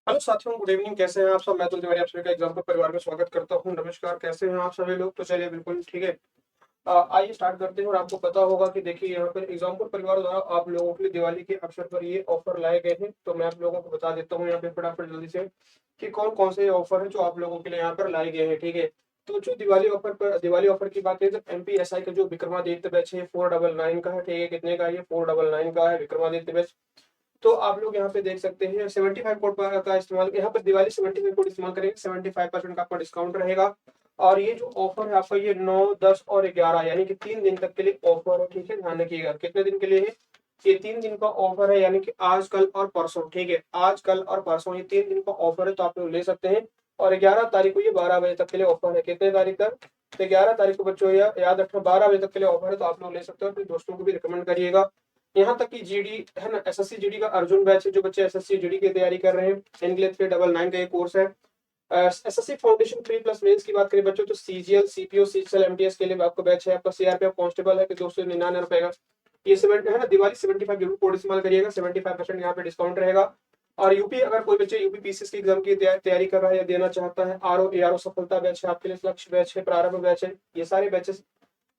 Hello साथियों, good evening. कैसे हैं आप सब? मैं तिवारी आप सभी का एग्जाम्पल परिवार में स्वागत करता हूं। नमस्कार, कैसे हैं आप सभी लोग? तो चलिए बिल्कुल ठीक है। आइए स्टार्ट करते हैं। और आपको पता होगा कि देखिए यहाँ पर एग्जाम्पल परिवार द्वारा आप लोगों के लिए दिवाली के अवसर पर ये ऑफर लाए गए हैं। तो मैं आप लोगों को बता देता हूँ यहाँ पे फटाफट जल्दी से कि कौन कौन से ऑफर है जो आप लोगों के लिए यहाँ पर लाए गए हैं। ठीक है, तो जो दिवाली ऑफर की बात करें तो MPSI का जो विक्रमादित्य बैच है 499 का है। ठीक है, कितने का है? ये 499 का है विक्रमादित्य बैच। तो आप लोग यहाँ पे देख सकते हैं 75 कोड का इस्तेमाल, यहाँ पर दिवाली 75 कोड इस्तेमाल करेंगे 75% का आपका डिस्काउंट रहेगा। और ये जो ऑफर है आपका ये 9, 10 और 11 यानी कि 3 दिन तक के लिए ऑफर है। ठीक है, ध्यान रखिएगा कितने दिन के लिए है। ये 3 दिन का ऑफर है, यानी कि आज, कल और परसों। ठीक है, आज, कल और परसों ये 3 दिन का ऑफर है, तो आप लोग ले सकते हैं। और 11 तारीख को ये 12 बजे तक के लिए ऑफर है। कितने तारीख तक? तो 11 तारीख को बच्चों याद रखना 12 बजे तक के लिए ऑफर है, तो आप लोग ले सकते हो। अपने दोस्तों को भी रिकमेंड करिएगा। यहाँ तक कि जीडी है ना, SSC जीडी का अर्जुन बैच है। जो बच्चे SSC जीडी की तैयारी कर रहे हैं, इनके लिए 399 का ये कोर्स है। SSC फाउंडेशन 3+ मेंस की बात करें बच्चों तो CGL, CPO, CHL, MTS के लिए आपका बैच है। आपका CRPF कांस्टेबल है कि 299 का। ये 7 है ना, दिवाली 75 जरूर कोड इस्तेमाल करिएगा। 75% यहाँ पे डिस्काउंट रहेगा। और यूपी, अगर कोई बच्चे यूपी PCS की एग्जाम की तैयारी कर रहा है या देना चाहता है, RO ARO सफलता बैच है आपके लिए, लक्ष्य बैच है, प्रारंभ बैच है, ये सारे बैचेस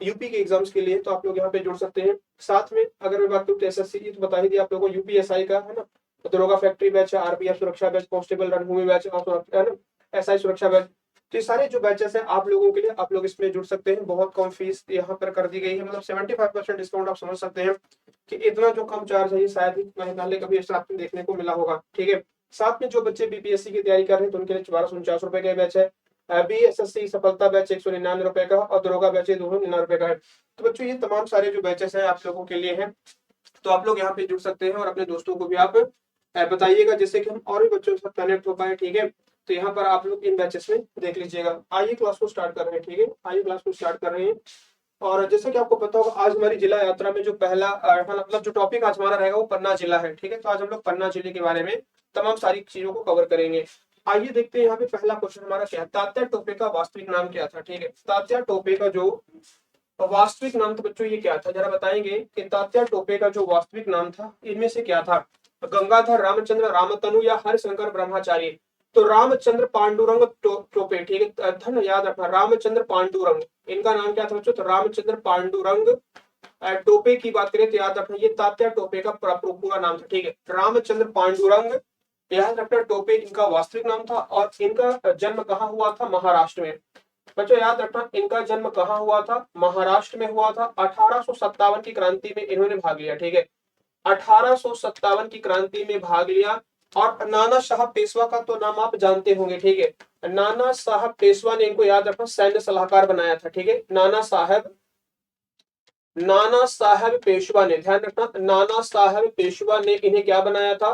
यूपी के एग्जाम्स के लिए, तो आप लोग यहाँ पे जुड़ सकते हैं। साथ में अगर मैं बात करूँ तो SSC की, तो बता ही दिया आप लोगों को। UPSI का है ना, तो दरोगा फैक्ट्री बैच है, RPF सुरक्षा बैच, कांस्टेबल रणभूमि बैच है ना, SI सुरक्षा बैच। तो ये सारे जो बैचेस हैं आप लोगों के लिए, आप लोग इसमें जुड़ सकते हैं। बहुत कम फीस यहाँ पर कर दी गई है, मतलब 75% डिस्काउंट। आप समझ सकते हैं कि इतना जो कम चार्ज है ये शायद ही कहीं पहले कभी ऐसा आपको देखने को मिला होगा। ठीक है, साथ में जो बच्चे BPSC की तैयारी कर रहे हैं तो उनके लिए 1249 रुपए का बैच है। BSSC सफलता बैच 199 रुपए का, और दरोगा बैच 299 रुपए का है। तो बच्चों ये तमाम सारे जो बैचेस हैं आप लोगों के लिए हैं, तो आप लोग यहाँ पे जुड़ सकते हैं। और अपने दोस्तों को भी आप बताइएगा, जिससे कि हम और भी बच्चों के साथ कनेक्ट हो पाए। ठीक है, तो यहाँ पर आप लोग इन बैचेस में देख लीजिएगा। आइए क्लास को स्टार्ट कर रहे हैं। ठीक है, आइए क्लास को स्टार्ट कर रहे हैं। और जैसे कि आपको पता होगा, आज हमारी जिला यात्रा में जो पहला मतलब जो टॉपिक आज हमारा रहेगा वो पन्ना जिला है। ठीक है, तो आज हम लोग पन्ना जिले के बारे में तमाम सारी चीजों को कवर करेंगे। आइए देखते हैं यहाँ पे पहला क्वेश्चन हमारा क्या है। तात्या टोपे का वास्तविक नाम क्या था? ठीक है, तात्या टोपे का जो वास्तविक नाम था बच्चों ये क्या था, जरा बताएंगे कि तात्या टोपे का जो वास्तविक नाम था इनमें से क्या था? गंगाधर, रामचंद्र, रामतनु या हरिशंकर ब्रह्मचारी? तो रामचंद्र पांडुरंग टोपे। ठीक है, धन याद रखना, रामचंद्र पांडुरंग इनका नाम क्या था बच्चों? तो रामचंद्र पांडुरंग टोपे की बात करें तो याद रखना ये तात्या टोपे का पूरा नाम था। ठीक है, रामचंद्र पांडुरंग याद रखना टोपे इनका वास्तविक नाम था। और इनका जन्म कहाँ हुआ था? महाराष्ट्र में। बच्चों याद रखना इनका जन्म कहाँ हुआ था? महाराष्ट्र में हुआ था। 1857 की क्रांति में इन्होंने भाग लिया। ठीक है, 1857 की क्रांति में भाग लिया। और नाना साहब पेशवा का तो नाम आप जानते होंगे। ठीक है, नाना साहब पेशवा ने इनको याद रखना सैन्य सलाहकार बनाया था। ठीक है, नाना साहब पेशवा ने, ध्यान रखना, नाना साहब पेशवा ने इन्हें क्या बनाया था?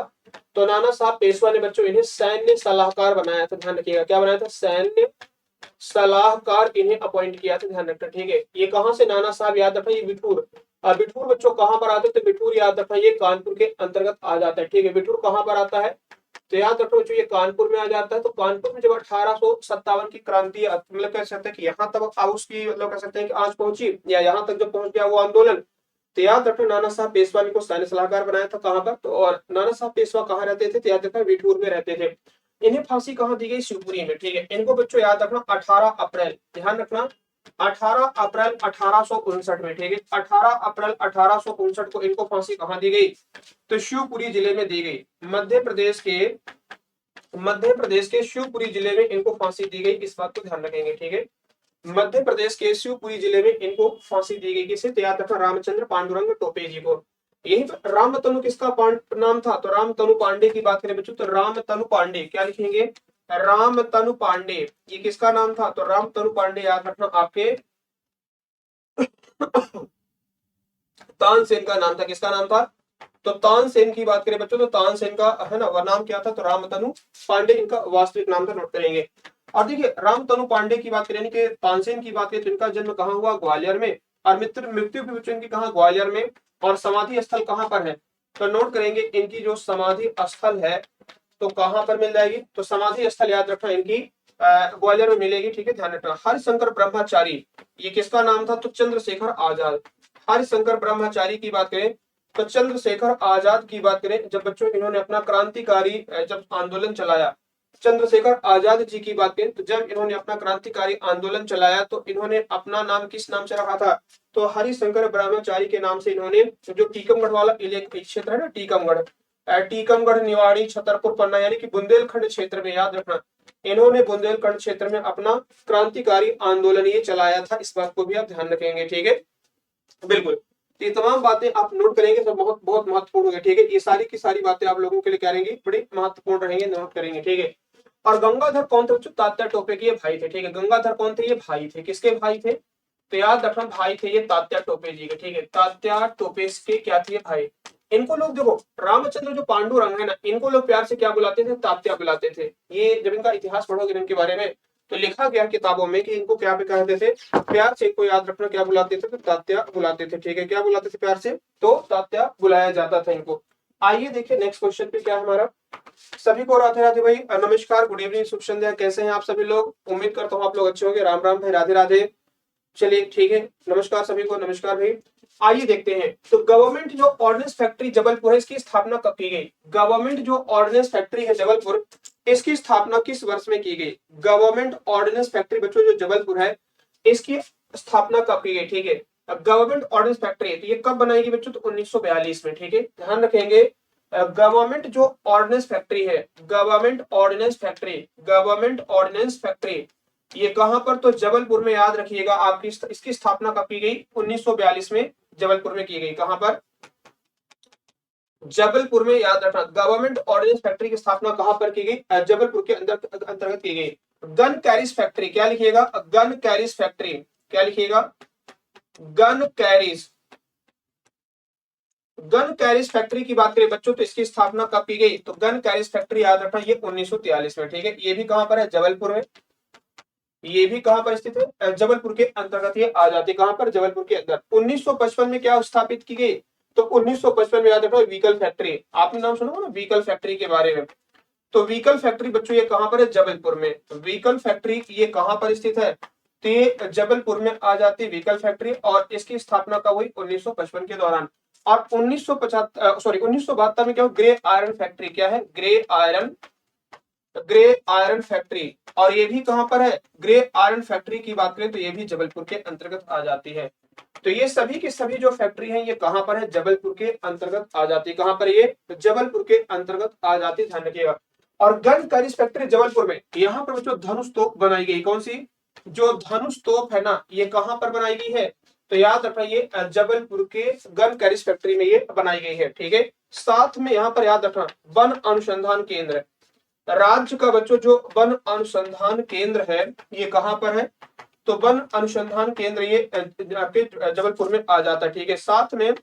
तो नाना साहब पेशवा ने बच्चों इन्हें सैन्य सलाहकार बनाया था। ध्यान रखिएगा क्या बनाया था? सैन्य सलाहकार इन्हें अपॉइंट किया था। ध्यान रखना। ठीक है, ये कहां से नाना साहब? याद रखना ये बिठूर। बिठूर बच्चों कहां पर आते थे? बिठूर याद रखना ये कानपुर के अंतर्गत आ जाता है। ठीक है, बिठूर कहां पर आता है? तो याद रखो बच्चों ये कानपुर में आ जाता है। तो कानपुर में जब 1857 की क्रांति, मतलब कह सकते हैं कि यहाँ तक उसकी, मतलब कह सकते हैं कि आज पहुंची, या यहाँ तक जब पहुंच गया वो आंदोलन, तो याद रखना नाना साहब पेशवा को सैन्य सलाहकार बनाया था। कहां पर? तो और नाना साहब पेशवा कहाँ रहते थे? तो याद रखना बिठूर में रहते थे। इन्हें फांसी कहाँ दी गई? शिवपुरी में। ठीक है, इनको बच्चों याद रखना 18 अप्रैल, ध्यान रखना 18 अप्रैल 1859 में। ठीक है, 18 अप्रैल 1859 को इनको फांसी कहाँ दी गई? तो शिवपुरी जिले में दी गई। मध्य प्रदेश के शिवपुरी जिले में इनको फांसी दी गई। इस बात को ध्यान रखेंगे। ठीक है, मध्य प्रदेश के शिवपुरी जिले में इनको फांसी दी गई। किसे? तो याद रखना रामचंद्र पांडुरंग टोपे जी को। यही पर रामतनु किसका नाम था? तो रामतनु पांडे की बात करें बच्चों तो रामतनु पांडे, क्या लिखेंगे? रामतनु पांडे, ये किसका नाम था? तो रामतनु पांडे याद रखना आपके तानसेन का नाम था। किसका नाम था? तो तानसेन की बात करें बच्चों तो तानसेन का है ना वह नाम क्या था? तो रामतनु पांडे इनका वास्तविक नाम था। नोट करेंगे। और देखिए रामतनु पांडे की बात करें कि तानसेन की बात करें तो इनका जन्म कहाँ हुआ? ग्वालियर में। और मृत्यु भी बच्चों इनकी कहाँ? ग्वालियर में। और समाधि स्थल कहाँ पर है? तो नोट करेंगे इनकी जो समाधि स्थल है तो कहाँ पर मिल जाएगी? तो समाधि स्थल याद रखना इनकी ग्वालियर में मिलेगी। ठीक है, ध्यान रखना। हरिशंकर ब्रह्मचारी ये किसका नाम था? तो चंद्रशेखर आजाद। हरिशंकर ब्रह्मचारी की बात करें तो चंद्रशेखर आजाद की बात करें, जब बच्चों इन्होंने अपना क्रांतिकारी जब आंदोलन चलाया, चंद्रशेखर आजाद जी की बात करें तो जब इन्होंने अपना क्रांतिकारी आंदोलन चलाया तो इन्होंने अपना नाम किस नाम से रखा था, तो हरिशंकर ब्रह्मचारी के नाम से इन्होंने, जो टीकमगढ़ वाला क्षेत्र है ना, टीकमगढ़, टीकमगढ़, निवाड़ी, छतरपुर, पन्ना, यानी कि बुंदेलखंड क्षेत्र में, याद रखना इन्होंने बुंदेलखंड क्षेत्र में अपना क्रांतिकारी आंदोलन ये चलाया था। इस बात को भी आप ध्यान रखेंगे, ठीक है, बिल्कुल। ये तमाम बातें आप नोट करेंगे तो बहुत बहुत महत्वपूर्ण होगा, ठीक है। ये सारी की सारी बातें आप लोगों के लिए क्या रहेंगी, बड़ी महत्वपूर्ण रहेंगे, नोट करेंगे, ठीक है। और गंगाधर कौन थे? तात्या टोपे के ये भाई थे, ठीक है। गंगाधर कौन थे? ये भाई थे। किसके भाई थे? तो याद रखना भाई थे ये तात्या टोपे जी के, ठीक है। तात्या टोपे के क्या थे? भाई। इनको लोग देखो, रामचंद्र जो पांडुरंग है ना, इनको लोग प्यार से क्या बुलाते थे? तात्या बुलाते थे। ये जब इनका इतिहास पढ़ोगे इनके बारे में तो लिखा गया किताबों में कि इनको क्या कहते थे, प्यार से इनको याद रखना क्या बुलाते थे? तो तात्या बुलाते थे, ठीक है। क्या बुलाते थे प्यार से? तो तात्या बुलाया जाता था इनको। आइए देखिए नेक्स्ट क्वेश्चन पे क्या है हमारा। सभी को राधे राधे भाई, नमस्कार, गुड इवनिंग, शुभ संध्या, कैसे हैं आप सभी लोग? उम्मीद करता हूँ आप लोग अच्छे होंगे। राम राम भाई, राधे राधे। चलिए ठीक है, नमस्कार सभी को, नमस्कार भाई। आइए देखते हैं, तो गवर्नमेंट जो ऑर्डिनेंस फैक्ट्री जबलपुर है, इसकी स्थापना कब की गई? गवर्नमेंट जो ऑर्डिनेंस फैक्ट्री है जबलपुर, इसकी स्थापना किस वर्ष में की गई? गवर्नमेंट ऑर्डिनेंस फैक्ट्री बच्चों जो जबलपुर है, इसकी स्थापना कब की गई, ठीक है। अब गवर्नमेंट ऑर्डिनेंस फैक्ट्री है तो ये कब बनाई गई बच्चों? तो 1942 में, ठीक है, ध्यान रखेंगे। गवर्नमेंट जो ऑर्डिनेंस फैक्ट्री है, government ordnance factory, government ordnance factory, ये कहां पर? तो जबलपुर में, याद रखिएगा। आपकी इसकी स्थापना कब की गई? 1942 में जबलपुर में की गई। कहां पर? जबलपुर में, याद रखना। गवर्नमेंट ऑर्डिनेंस फैक्ट्री की स्थापना कहां पर की गई? जबलपुर के अंतर्गत की गई। गन कैरिज फैक्ट्री, क्या लिखिएगा? गन कैरिज फैक्ट्री, क्या लिखिएगा? Gun carriage, gun carriage factory की बात करें बच्चों तो इसकी स्थापना कब की गई? तो गन कैरिज फैक्ट्री, याद रखना, ये 1943 में, ठीक है। ये भी कहां पर है? जबलपुर में। ये भी कहां पर स्थित है? जबलपुर के अंतर्गत ये आ जाती है। कहां पर? जबलपुर के अंदर। 1955 में क्या स्थापित की गई? तो 1955 में, याद रखो, व्हीकल फैक्ट्री, आपने नाम सुना ना व्हीकल फैक्ट्री के बारे में। तो व्हीकल फैक्ट्री बच्चों ये कहां पर है? जबलपुर में। व्हीकल फैक्ट्री ये कहां पर स्थित है? तो ये जबलपुर में आ जाती है व्हीकल फैक्ट्री, और इसकी स्थापना कब हुई? 1955 के दौरान। और 1972 में क्या हो? ग्रे आयरन फैक्ट्री, क्या है? Grey iron, grey iron factory, और ये भी कहां पर है? ग्रे आयरन फैक्ट्री की बात करें तो ये भी जबलपुर के अंतर्गत आ जाती है। तो ये सभी की सभी जो फैक्ट्री है ये कहां पर है? जबलपुर के अंतर्गत आ जाती है। कहां पर? ये जबलपुर के अंतर्गत आ जाती है, ध्यान रखिएगा। और गन कैरिज फैक्ट्री जबलपुर में, यहाँ पर जो धनुष तोप बनाई गई, कौन सी? जो धनुष तोप है ना, ये कहां पर बनाई गई है? तो याद रखना ये जबलपुर के गन कैरिज फैक्ट्री में ये बनाई गई है, ठीक है। साथ में यहाँ पर याद रखना वन अनुसंधान केंद्र, राज्य का बच्चों जो वन अनुसंधान केंद्र है ये कहां पर है? तो वन अनुसंधान केंद्र ये आपके जबलपुर में आ जाता है, ठीक है। साथ में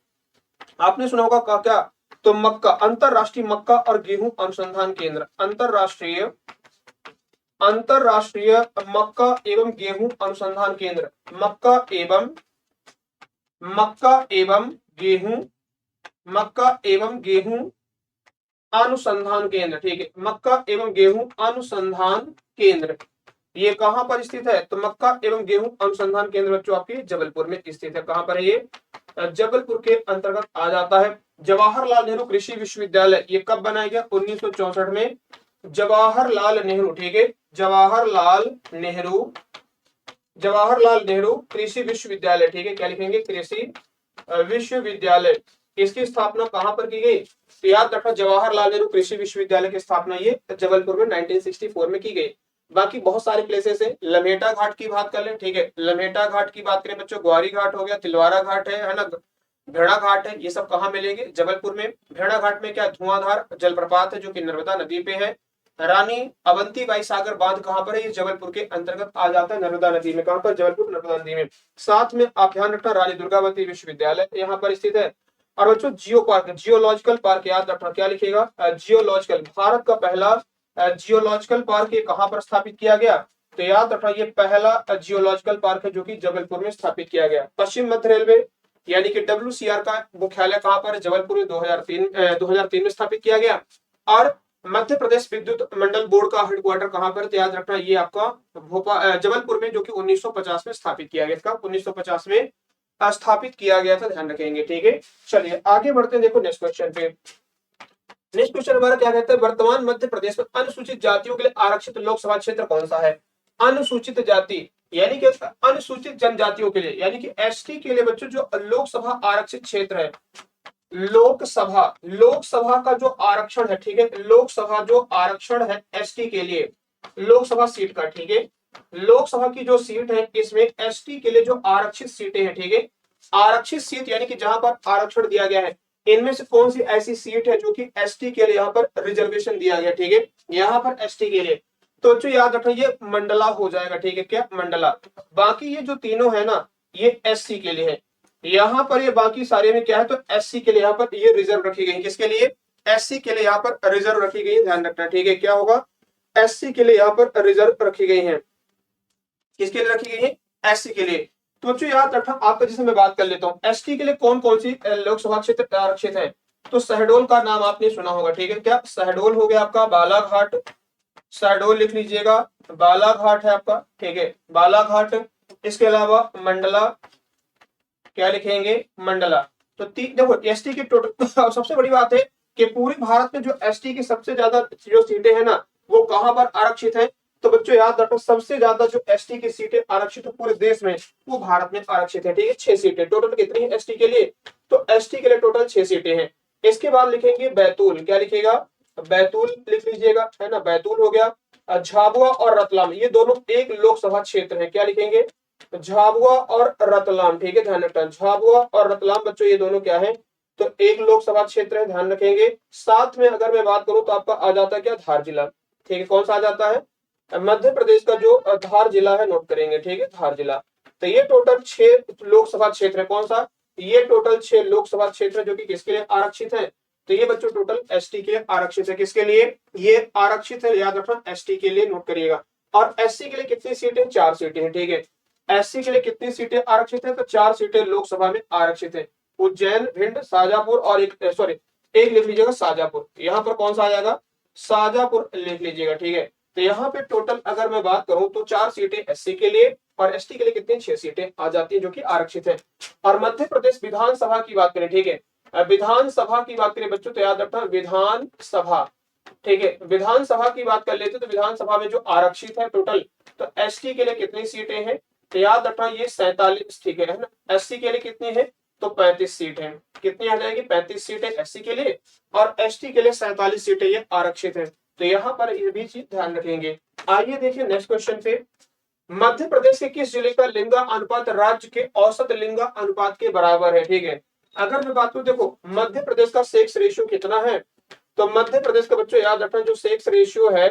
आपने सुना होगा क्या? तो मक्का, अंतरराष्ट्रीय मक्का और गेहूं अनुसंधान केंद्र, अंतरराष्ट्रीय, अंतरराष्ट्रीय मक्का एवं गेहूं अनुसंधान केंद्र, मक्का एवं, मक्का एवं गेहूं, मक्का एवं गेहूं अनुसंधान केंद्र, ठीक है। मक्का एवं गेहूं अनुसंधान केंद्र ये कहां पर स्थित है? तो मक्का एवं गेहूं अनुसंधान केंद्र बच्चों आपके जबलपुर में स्थित है। कहां पर है ये? जबलपुर के अंतर्गत आ जाता है। जवाहरलाल नेहरू कृषि विश्वविद्यालय ये कब बनाया गया? 1964 में। जवाहरलाल नेहरू, ठीक है, जवाहरलाल नेहरू, जवाहरलाल नेहरू कृषि विश्वविद्यालय, ठीक है। क्या लिखेंगे? कृषि विश्वविद्यालय, इसकी स्थापना कहां पर की गई? तो याद रखना जवाहरलाल नेहरू कृषि विश्वविद्यालय की स्थापना ये जबलपुर में 1964 में की गई। बाकी बहुत सारे प्लेसेस है। लम्हेटा घाट की बात कर ले, ठीक है। लम्हेटा घाट की बात करें बच्चों, ग्वारी घाट हो गया, तिलवारा घाट है ना, भेड़ा घाट है, ये सब कहाँ मिलेंगे? जबलपुर में। भेड़ा घाट में क्या? धुआंधार जलप्रपात है जो कि नर्मदा नदी पे है। रानी अवंतीबाई सागर बांध कहां पर है? ये जबलपुर के अंतर्गत आ जाता है, नर्मदा नदी में। कहां पर? जबलपुर, नर्मदा नदी में। साथ में आप ध्यान रखना रानी दुर्गावती विश्वविद्यालय यहाँ पर स्थित है। और बच्चों जियो पार्क, जियोलॉजिकल पार्क याद रखना, क्या लिखेगा? जियोलॉजिकल, भारत का पहला जियोलॉजिकल पार्क ये कहां पर स्थापित किया गया? तो याद रखना ये पहला जियोलॉजिकल पार्क है जो कि जबलपुर में स्थापित किया गया। पश्चिम मध्य रेलवे यानी कि WCR का मुख्यालय कहां पर है? जबलपुर में 2003 में स्थापित किया गया। और मध्य प्रदेश विद्युत मंडल बोर्ड का हेडक्वार्टर कहां पर? तो याद रखना ये आपका जबलपुर में, जो कि 1950 में स्थापित किया गया। इसका 1950 में स्थापित किया गया था, ध्यान रखेंगे। ठीक है, चलिए आगे बढ़ते हैं। देखो नेक्स्ट क्वेश्चन पे, नेक्स्ट क्वेश्चन हमारा क्या कहता है, वर्तमान मध्य प्रदेश में अनुसूचित जातियों के लिए आरक्षित लोकसभा क्षेत्र कौन सा है। अनुसूचित जाति यानी कि अनुसूचित जनजातियों के लिए, यानी कि एसटी के लिए बच्चों जो लोकसभा आरक्षित क्षेत्र है, लोकसभा, लोकसभा का जो आरक्षण है, ठीक है, लोकसभा जो आरक्षण है एसटी के लिए, लोकसभा सीट का, ठीक है, लोकसभा की जो सीट है इसमें एसटी के लिए जो आरक्षित सीटें हैं, ठीक है, आरक्षित सीट यानी कि जहां पर आरक्षण दिया गया है, इनमें से कौन सी ऐसी सीट है जो कि एसटी के लिए यहाँ पर रिजर्वेशन दिया गया, ठीक है, यहाँ पर एसटी के लिए, तो जो याद रखना ये मंडला हो जाएगा, ठीक है, क्या मंडला। बाकी ये जो तीनों है ना ये एससी के लिए है, यहाँ पर ये बाकी सारे में क्या है, तो एससी के लिए यहाँ पर ये रिजर्व रखी गई, किसके लिए, एससी के लिए यहाँ पर रिजर्व रखी गई है, ध्यान रखना, ठीक है, क्या होगा, एससी के लिए यहाँ पर रिजर्व रखी गई है, किसके लिए रखी गई है, एससी के लिए। तो बच्चों याद रखना आपका, जैसे मैं बात कर लेता हूँ एसटी के लिए कौन कौन सी लोकसभा क्षेत्र आरक्षित है, तो शहडोल का नाम आपने सुना होगा, ठीक है, क्या शहडोल हो गया आपका, बालाघाट, शहडोल लिख लीजिएगा, बालाघाट है आपका, ठीक है, बालाघाट, इसके अलावा मंडला, क्या लिखेंगे, मंडला। तो देखो एसटी की टोटल सबसे बड़ी बात है कि पूरे भारत में जो एसटी की सबसे ज्यादा जो सीटें हैं ना वो कहां पर आरक्षित है, तो बच्चों याद रखो सबसे ज्यादा जो एसटी की सीटें आरक्षित है पूरे देश में वो भारत में आरक्षित है, ठीक है, 6 सीटें टोटल, कितनी है एसटी के लिए, तो एसटी के लिए टोटल 6 सीटें हैं। इसके बाद लिखेंगे बैतूल, क्या लिखेगा, बैतूल लिख लीजिएगा, है ना, बैतूल हो गया। झाबुआ और रतलाम ये दोनों एक लोकसभा क्षेत्र है, क्या लिखेंगे, झाबुआ और रतलाम, ठीक है, ध्यान रखना, झाबुआ और रतलाम बच्चों ये दोनों क्या है, तो एक लोकसभा क्षेत्र है, ध्यान रखेंगे। साथ में अगर मैं बात करूं तो आपका आ जाता है क्या, धार जिला, ठीक है, कौन सा आ जाता है, मध्य प्रदेश का जो धार जिला है, नोट करेंगे, ठीक है, धार जिला। तो ये टोटल 6 लोकसभा क्षेत्र है, कौन सा, ये टोटल 6 लोकसभा क्षेत्र जो कि किसके लिए आरक्षित है, तो ये बच्चों टोटल एसटी के लिए आरक्षित है, किसके लिए, ये आरक्षित है, याद रखना एसटी के लिए, नोट करिएगा। और एससी के लिए कितनी सीटें, 4 सीटें हैं, ठीक है, एससी के लिए कितनी सीटें आरक्षित है, तो 4 सीटें लोकसभा में आरक्षित है, उज्जैन, भिंड, शाजापुर और एक सॉरी एक लिख लीजिएगा शाजापुर, यहाँ पर कौन सा आ जाएगा, शाजापुर लिख लीजिएगा, ठीक है। तो यहाँ पे टोटल अगर मैं बात करूं तो 4 सीटें एससी के लिए और एसटी के लिए कितनी 6 सीटें आ जाती है जो कि आरक्षित है। और मध्य प्रदेश विधानसभा की बात करें, ठीक है, विधानसभा की बात करें बच्चों तो याद रखना विधानसभा, ठीक है, विधानसभा की बात कर लेते तो विधानसभा में जो आरक्षित है टोटल, तो एसटी के लिए कितनी सीटें हैं, तो याद रखना ये 47, ठीक है ना, एससी के लिए कितनी है, तो 35 सीट है, कितनी आ जाएगी, 35 सीटें एससी के लिए और एसटी के लिए 47 सीटें ये आरक्षित है। तो यहाँ पर ये भी चीज ध्यान रखेंगे। आइए देखिए नेक्स्ट क्वेश्चन पे, मध्य प्रदेश के किस जिले का लिंगा अनुपात राज्य के औसत लिंगा अनुपात के बराबर है, ठीक है। अगर मैं बात करूं देखो मध्य प्रदेश का सेक्स रेशियो कितना है, तो मध्य प्रदेश का बच्चों याद रखना जो सेक्स रेशियो है,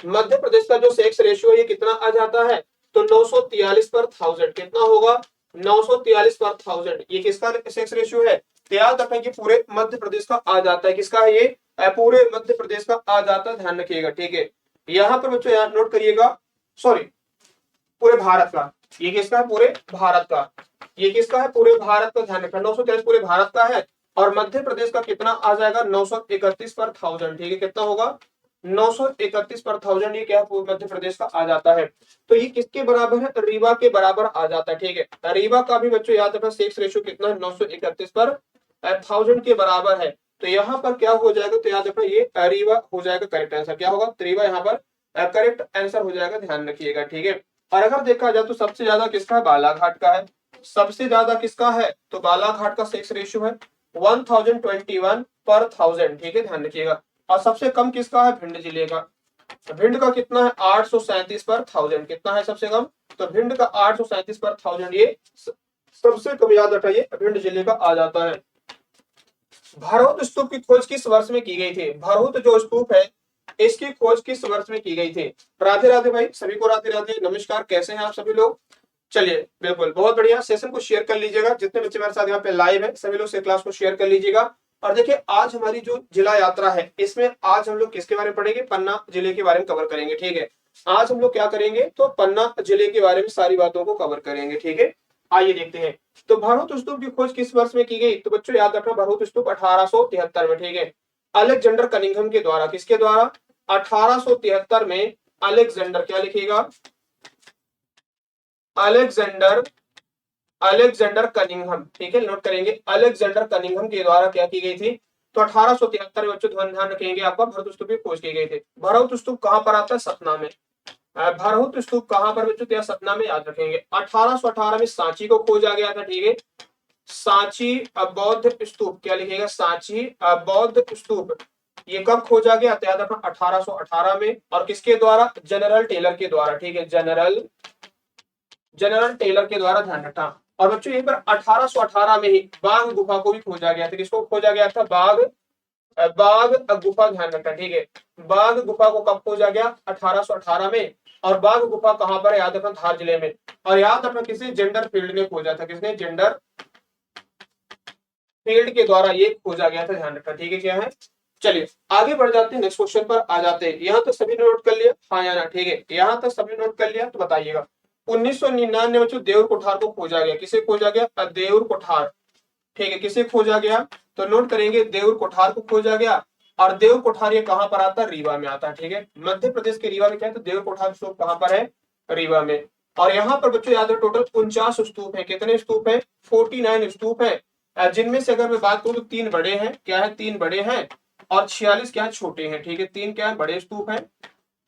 मध्य प्रदेश का जो सेक्स रेशियो है ये कितना आ जाता है, तो 943 पर 1000, कितना होगा, 943 पर 1000, ये किसका सेक्स रेशियो है, तो याद रखें कि पूरे मध्य प्रदेश का आ जाता है, किसका है ये, पूरे मध्य प्रदेश का आ जाता है, ध्यान रखिएगा, ठीक है। यहाँ पर बच्चों याद नोट करिएगा, सॉरी पूरे भारत का, ये किसका है, पूरे भारत का, ये किसका है, पूरे भारत का, ध्यान रखना 943 पूरे भारत का है और मध्य प्रदेश का कितना आ जाएगा, 931 पर 1000, ठीक है, कितना होगा, 931 पर 1000, ये क्या है मध्य प्रदेश का आ जाता है। तो ये किसके बराबर है, रीवा के बराबर आ जाता है, ठीक है। रीवा का भी बच्चों याद रखना सेक्स रेशियो कितना है, 931 पर 1000 के बराबर है। तो यहाँ पर क्या हो जाएगा, तो याद रखना ये रीवा हो जाएगा करेक्ट आंसर, क्या होगा, रीवा यहाँ पर करेक्ट आंसर हो जाएगा, ध्यान रखिएगा, ठीक है। और अगर देखा जाए तो सबसे ज्यादा किसका है, बालाघाट का है, सबसे ज्यादा किसका है, तो बालाघाट का सेक्स रेशियो है 1021 पर 1000, ठीक है, ध्यान रखिएगा। और सबसे कम किसका है, भिंड जिले का, भिंड का कितना है, 837 पर 1000, कितना है सबसे कम, तो भिंड का 837 पर 1000, ये सबसे कम याद रखिए भिंड जिले का आ जाता है। भरहुत स्तूप की खोज किस वर्ष में की गई थी, भरहुत जो स्तूप है इसकी खोज किस वर्ष में की गई थी। राधे राधे भाई, सभी को राधे राधे, नमस्कार, कैसे हैं आप सभी लोग। चलिए बिल्कुल बहुत बढ़िया, सेशन को शेयर कर लीजिएगा, जितने बच्चे मेरे साथ यहाँ पे लाइव है सभी लोग से क्लास को शेयर कर लीजिएगा। और देखिए आज हमारी जो जिला यात्रा है इसमें आज हम लोग किसके बारे में पढ़ेंगे, पन्ना जिले के बारे में कवर करेंगे, ठीक है। आज हम लोग क्या करेंगे, तो पन्ना जिले के बारे में सारी बातों को कवर करेंगे, ठीक है। आइए देखते हैं, तो भरहुत स्तूप की खोज किस वर्ष में की गई, तो बच्चों याद रखना भरहुत स्तूप 1873 में, ठीक है, अलेक्जेंडर कनिंघम के द्वारा, किसके द्वारा, 1873 में अलेक्जेंडर, क्या लिखिएगा, अलेक्जेंडर अलेक्जेंडर कनिंघम, ठीक है, नोट करेंगे, अलेक्जेंडर कनिंघम के द्वारा क्या की गई थी, तो 1873 में बच्चों ध्यान रखेंगे आपका भरत स्तूप की खोज की गई थी। भरत स्तूप कहां पर आता है, सतना में। भरहुत स्तूप कहां पर बच्चों, तो सतना में, याद रखेंगे। 1818 में सांची को खोजा गया था, ठीक है, सांची बौद्ध स्तूप, क्या लिखेगा, सांची बौद्ध स्तूप, ये कब खोजा गया, तो याद रखना 1818 में, और किसके द्वारा, जनरल टेलर के द्वारा, ठीक है, जनरल टेलर के द्वारा, ध्यान रखना। और बच्चों यहीं पर 1818 में ही बाघ गुफा को भी खोजा गया था, किसको खोजा गया था, बाघ बाघ गुफा, ध्यान रखना, ठीक है, बाघ गुफा को कब खोजा गया, 1818 में। और बाघ गुफा कहां पर है, याद रखना, धार जिले में। और याद रखना किसी जेंडर फील्ड ने खोजा था, किसने, जेंडर फील्ड के द्वारा ये खोजा गया था, ध्यान रखना, ठीक है, क्या है। चलिए आगे बढ़ जाते हैं, नेक्स्ट क्वेश्चन पर आ जाते हैं। यहाँ तक सभी ने नोट कर लिया, हाँ या ना, ठीक है, यहाँ तक सभी नोट कर लिया तो बताइएगा। 1999 में देऊर कोठार को खोजा गया, किसे खोजा गया, देऊर कोठार, ठीक है, किसे खोजा गया, तो नोट करेंगे, देऊर कोठार को खोजा गया। और देऊर कोठार ये कहां पर आता है, रीवा में आता है, ठीक है, मध्य प्रदेश के रीवा में क्या है, तो देऊर कोठार स्तूप कहां पर है, रीवा में। और यहाँ पर बच्चों याद है टोटल 49 स्तूप है, कितने स्तूप है, 49 स्तूप है, जिनमें से अगर मैं बात करूं तो 3 बड़े हैं, क्या है, 3 बड़े हैं, और 46 क्या है, छोटे हैं, ठीक है, 3 क्या है, बड़े स्तूप हैं,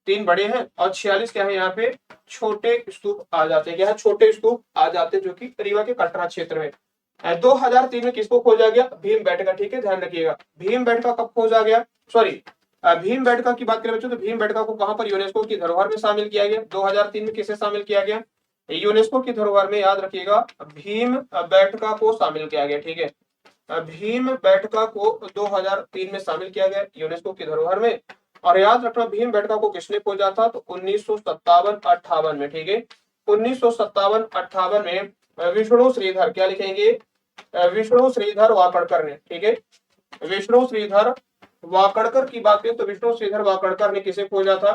3 बड़े हैं, और 46 क्या है, यहाँ पे छोटे स्तूप आ जाते हैं, क्या है, छोटे स्तूप आ जाते हैं, जो कि रीवा के कटरा क्षेत्र में। 2003 में किसको खोजा गया, भीम बेटका, ठीक है, ध्यान रखिएगा, भीम बेटका कब खोजा गया, सॉरी, भीम बेटका की बात करें बच्चों, तो भीम बेटका को कहां पर यूनेस्को की धरोहर में शामिल किया गया, 2003 में किसे शामिल किया गया, यूनेस्को की धरोहर में, याद रखिएगा, भीम बेटका को शामिल किया गया, ठीक है, भीम बेटका को 2003 में शामिल किया गया यूनेस्को की धरोहर में। और याद रखना भीम बेटका को किसने खोजा था, तो 1957-58 में, ठीक है, 1957-58 में विष्णु श्रीधर, क्या लिखेंगे, विष्णु श्रीधर वाकड़कर ने, ठीक है, विष्णु श्रीधर वाकड़कर की बात करें तो विष्णु श्रीधर वाकड़कर ने किसे खोजा था,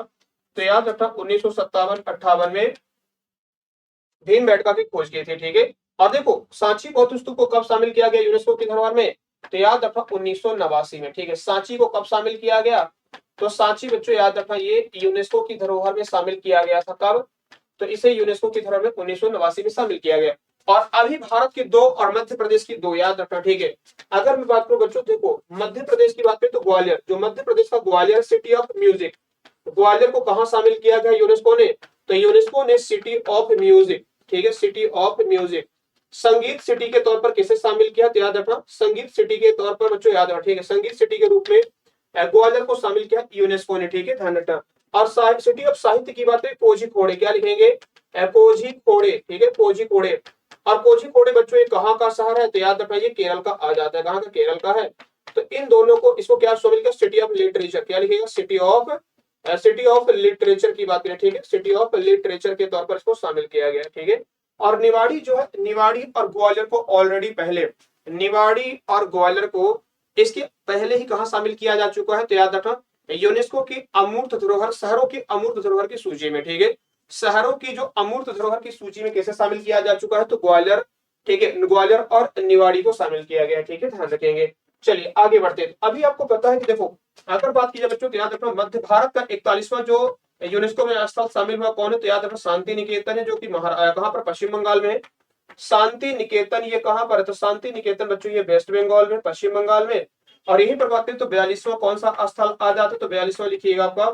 तो याद रखना 1957-58 में भीम बेटका की खोज की थी, ठीक है। और देखो सांची बौद्ध स्तूप को कब शामिल किया गया यूनेस्को की धरोहर में, तो याद रखना 1989 में, ठीक है, सांची को कब शामिल किया गया, तो सांची बच्चों याद रखना ये यूनेस्को की धरोहर में शामिल किया गया था, कब, तो इसे यूनेस्को की धरोहर में 1989 में शामिल किया गया। और अभी भारत के 2 और मध्य प्रदेश की 2, याद रखना, ठीक है। अगर मैं बात करूं बच्चों, देखो मध्य प्रदेश की बात करें तो ग्वालियर, जो मध्य प्रदेश का Gwalior city of music, Gwalior को कहां शामिल किया गया यूनेस्को ने, तो यूनेस्को ने सिटी ऑफ म्यूजिक, ठीक है, सिटी ऑफ म्यूजिक, संगीत सिटी के तौर पर किसे शामिल किया, तो याद रखना संगीत सिटी के तौर पर बच्चों, याद रखना, ठीक है, संगीत सिटी के रूप में ग्वालियर को शामिल किया यूनेस्को ने, ठीक है, ध्यान रखना। और सिटी ऑफ साहित्य की बात करें, कोझिकोड, क्या लिखेंगे, कोझिकोड, ठीक है, कोझिकोड। और कोझिकोड बच्चों ये कहाँ का शहर है, तो याद रखना ये केरल का आ जाता है, कहाँ का, केरल का है। तो इन दोनों को, इसको क्या शामिल किया, सिटी ऑफ लिटरेचर, क्या लिखेगा, सिटी ऑफ लिटरेचर की बात करें, ठीक है, सिटी ऑफ लिटरेचर के तौर पर इसको शामिल किया गया, ठीक है। और निवाड़ी जो है, निवाड़ी और ग्वालियर को ऑलरेडी पहले, निवाड़ी और ग्वालियर को इसके पहले ही कहा शामिल किया जा चुका है, तो याद रखना यूनेस्को की अमूर्त धरोहर, शहरों की अमूर्त धरोहर की सूची में, ठीक है, शहरों की जो अमूर्त धरोहर की सूची में कैसे शामिल किया जा चुका है, तो ग्वालियर, ठीक है, ग्वालियर और निवाड़ी को शामिल किया गया, ठीक है, ध्यान रखेंगे। चलिए आगे बढ़ते हैं। अभी आपको पता है कि देखो अगर बात की जाए बच्चों, तो याद रखना मध्य भारत का 41वां जो यूनेस्को में स्थल शामिल हुआ कौन है, तो याद रखना शांति निकेतन है, जो कि कहां पर, पश्चिम बंगाल में है। शांति निकेतन ये कहां पर है, तो शांति निकेतन बच्चों ये वेस्ट बंगाल में, पश्चिम बंगाल में। और यहीं पर बात करें तो 42वां कौन सा स्थल आ जाता है, तो 42वां लिखिएगा आपका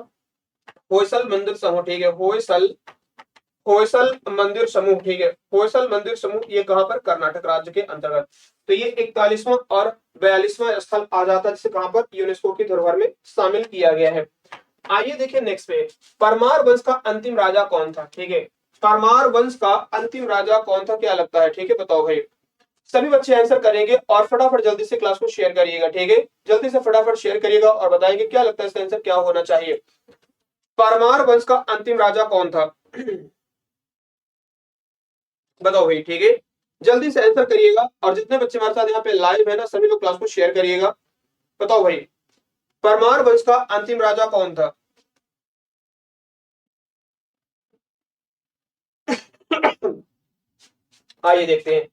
होयसल मंदिर समूह, ठीक है, होयसल मंदिर समूह, ठीक है, होयसल मंदिर समूह ये कहां पर, कर्नाटक राज्य के अंतर्गत। तो ये 41वां और 42वां स्थल आ जाता है, जिसे कहां पर, यूनेस्को की धरोहर में शामिल किया गया है। आइए देखिए नेक्स्ट पे, परमार वंश का अंतिम राजा कौन था, ठीक है, परमार वंश का अंतिम राजा कौन था, क्या लगता है, ठीक है, बताओ भाई। सभी बच्चे आंसर करेंगे और फटाफट जल्दी से क्लास को शेयर करिएगा, ठीक है, जल्दी से फटाफट शेयर करिएगा और बताएंगे क्या लगता है इसका आंसर क्या होना चाहिए। परमार वंश का अंतिम राजा कौन था, बताओ भाई, ठीक है, जल्दी से आंसर करिएगा। और जितने बच्चे हमारे साथ यहाँ पे लाइव है ना, सभी लोग क्लास को शेयर करिएगा। बताओ भाई परमार वंश का अंतिम राजा कौन था। आइए देखते हैं।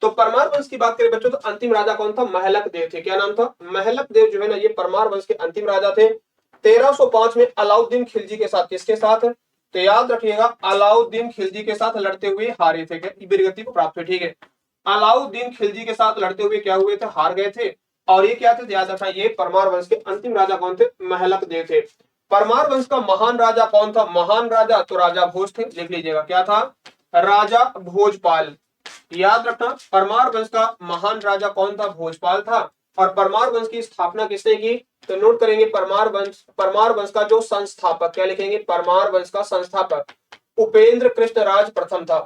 तो परमार वंश की बात करें बच्चों, तो अंतिम राजा कौन था, महलक देव थे। क्या नाम था, महलक देव जो है ना, ये परमार वंश के अंतिम राजा थे। 1305 में अलाउद्दीन खिलजी के साथ, किसके साथ, तो याद रखिएगा अलाउद्दीन खिलजी के साथ लड़ते हुए हारे थे, वीरगति को प्राप्त हुए, ठीक है। अलाउद्दीन खिलजी के साथ लड़ते हुए क्या हुए थे, हार गए थे। और ये क्या थे, याद रखना, ये परमार वंश के अंतिम राजा कौन थे, महलक देव थे। परमार वंश का महान राजा कौन था, महान राजा तो राजा भोज थे, लिख लीजिएगा क्या था, राजा भोजपाल। याद रखना, परमार वंश का महान राजा कौन था, भोजपाल था। और परमार वंश की स्थापना किसने की, तो नोट करेंगे, परमार वंश का जो संस्थापक, क्या लिखेंगे, परमार वंश का संस्थापक उपेंद्र कृष्ण राज प्रथम था।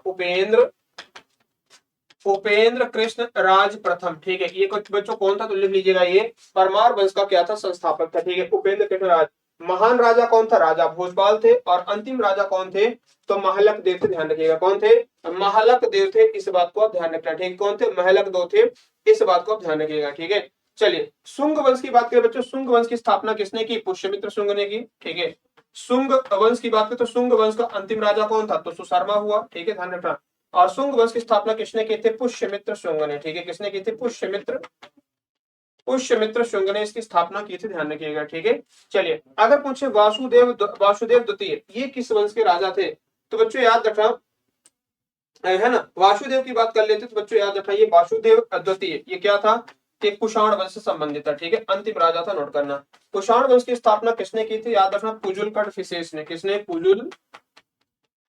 उपेंद्र कृष्ण राज प्रथम, ठीक है। ये कुछ बच्चों कौन था, तो लिख लीजिएगा, ये परमार वंश का क्या था, संस्थापक था, ठीक है, उपेंद्र कृष्ण राज। महान राजा कौन था, राजा भोजपाल थे। और अंतिम राजा कौन थे, तो महलक देव थे, ध्यान रखिएगा, कौन थे, महलक देव थे, इस बात को आप ध्यान रखना, ठीक, कौन थे, महलक देव थे, इस बात को आप ध्यान रखिएगा, ठीक है। चलिए शुंग वंश की बात करें बच्चों, शुंग वंश की स्थापना किसने की, पुष्यमित्र शुंग ने की, ठीक है। शुंग वंश की बात करें तो शुंग वंश का अंतिम राजा कौन था, तो सुशर्मा हुआ, ठीक है, ध्यान रखना। और शुंग वंश की स्थापना किसने की थी, पुष्यमित्र शुंग ने, ठीक है, किसने की थी, पुष्यमित्र शुंग ने इसकी स्थापना की थी, ध्यान रखिएगा, ठीक है। चलिए अगर पूछे वासुदेव द्वितीय ये किस वंश के राजा थे, तो बच्चों याद रखना, है ना, वासुदेव की बात कर लेते तो बच्चों याद रखना, ये वासुदेव द्वितीय ये क्या था, कि कुषाण वंश से संबंधित था, ठीक है, अंतिम राजा था, नोट करना। कुषाण वंश की स्थापना किसने की थी, याद रखना, पुजुल फिसेस ने, किसने,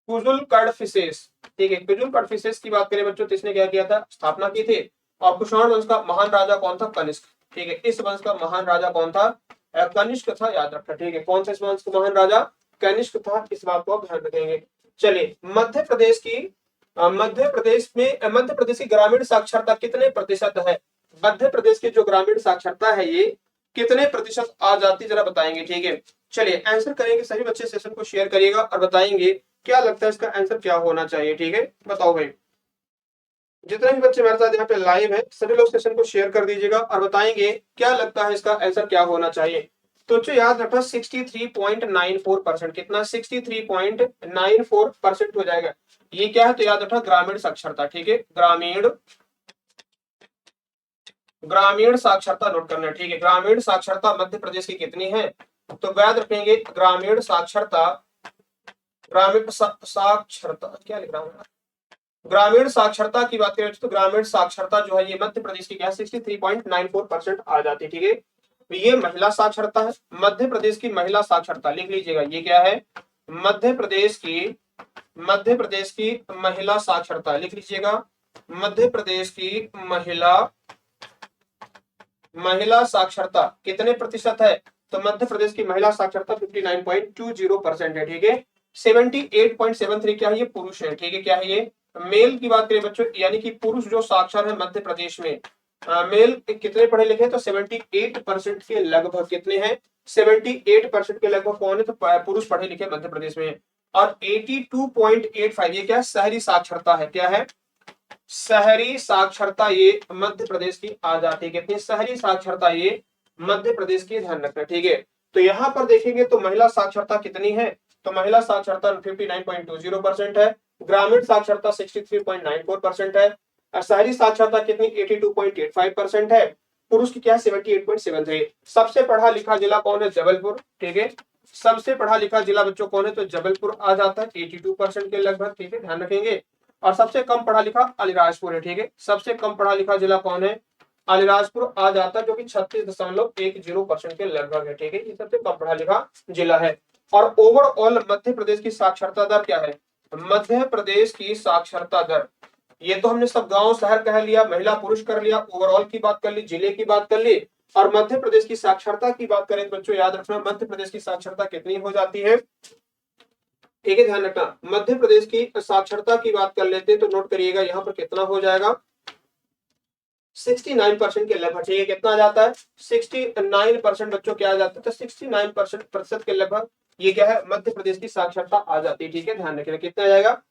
पुजुल फिसेस, ठीक है, पुजुल फिसेस की बात करें बच्चों, तो इसने क्या किया था, स्थापना की थी। और कुषाण वंश का महान राजा कौन था, कनिष्क, ठीक है, इस वंश का महान राजा कौन था, कनिष्क था, याद रखना, ठीक है, कौन सा इस वंश का महान राजा, कनिष्क था, इस बात को आप ध्यान रखेंगे। चलिए मध्य प्रदेश की मध्य प्रदेश की ग्रामीण साक्षरता कितने प्रतिशत है, मध्य प्रदेश की जो ग्रामीण साक्षरता है ये कितने प्रतिशत आ जाती, जरा बताएंगे, ठीक है। चलिए आंसर करेंगे, सभी बच्चे सेशन को शेयर करिएगा और बताएंगे क्या लगता है इसका आंसर क्या होना चाहिए, ठीक है, बताओ भाई। जितने भी बच्चे मेरे साथ यहाँ पे लाइव है सभी लोग सेशन को शेयर कर दीजिएगा और बताएंगे क्या लगता है इसका आंसर क्या होना चाहिए। तो जो याद रखना 63.94%, कितना 63.94% हो जाएगा। ये क्या है, तो याद रखना ग्रामीण साक्षरता, ठीक है, ग्रामीण साक्षरता नोट करना, ठीक है। ग्रामीण साक्षरता मध्य प्रदेश की कितनी है, तो याद रखेंगे साक्षरता क्या लिख रहा हूँ, ग्रामीण साक्षरता की बात करें तो ग्रामीण साक्षरता जो है ये मध्य प्रदेश की क्या 63.94% आ जाती है, ठीक है। तो ये महिला साक्षरता है, मध्य प्रदेश की महिला साक्षरता लिख लीजिएगा, ये क्या है, मध्य प्रदेश की महिला साक्षरता लिख लीजिएगा, मध्य प्रदेश की महिला साक्षरता कितने प्रतिशत है, तो मध्य प्रदेश की महिला साक्षरता 59.20% है, ठीक है। 78.73 क्या है, ये पुरुष है, ठीक है, क्या है ये, मेल की बात करें बच्चों, यानी कि पुरुष जो साक्षर है मध्य प्रदेश में, मेल कितने पढ़े लिखे, तो 78% के लगभग, कितने हैं, 78% के लगभग कौन है, तो पुरुष पढ़े लिखे मध्य प्रदेश में। और 82.85 ये क्या है, शहरी साक्षरता है, क्या है, शहरी साक्षरता ये मध्य प्रदेश की आ जाती है, कितनी शहरी साक्षरता ये मध्य प्रदेश की, ध्यान रखना, ठीक है। तो यहाँ पर देखेंगे तो महिला साक्षरता कितनी है, तो महिला साक्षरता 59.20% है, ग्रामीण साक्षरता 63.94% है, और शहरी साक्षरता कितनी 82.85% है, पुरुष की क्या 78.73। सबसे पढ़ा लिखा जिला कौन है, जबलपुर, ठीक है, सबसे पढ़ा लिखा जिला बच्चों कौन है, तो जबलपुर आ जाता है 82% के लगभग, ठीक है, ध्यान रखेंगे। और सबसे कम पढ़ा लिखा अलीराजपुर है, ठीक है, सबसे कम पढ़ा लिखा जिला कौन है, अलीराजपुर आ जाता है, जो कि 36.10% के लगभग है, ठीक है, ये सबसे कम पढ़ा लिखा जिला है। और ओवरऑल मध्य प्रदेश की साक्षरता दर क्या है, मध्य प्रदेश की साक्षरता दर, ये तो हमने सब गांव शहर कह लिया, महिला पुरुष कर लिया, ओवरऑल की बात कर ली, जिले की बात कर ली, और मध्य प्रदेश की साक्षरता की बात करें तो बच्चों याद रखना मध्य प्रदेश की साक्षरता कितनी हो जाती है, ठीक है, ध्यान रखना, मध्य प्रदेश की साक्षरता की बात कर लेते हैं तो नोट करिएगा यहाँ पर कितना हो जाएगा, 69% के लगभग, ठीक है, कितना आ जाता है 69% बच्चों क्या आ जाता है, तो 69% के लगभग ये क्या है, मध्य प्रदेश की साक्षरता आ जाती है, ठीक है, ध्यान रखिएगा कितना आ जाएगा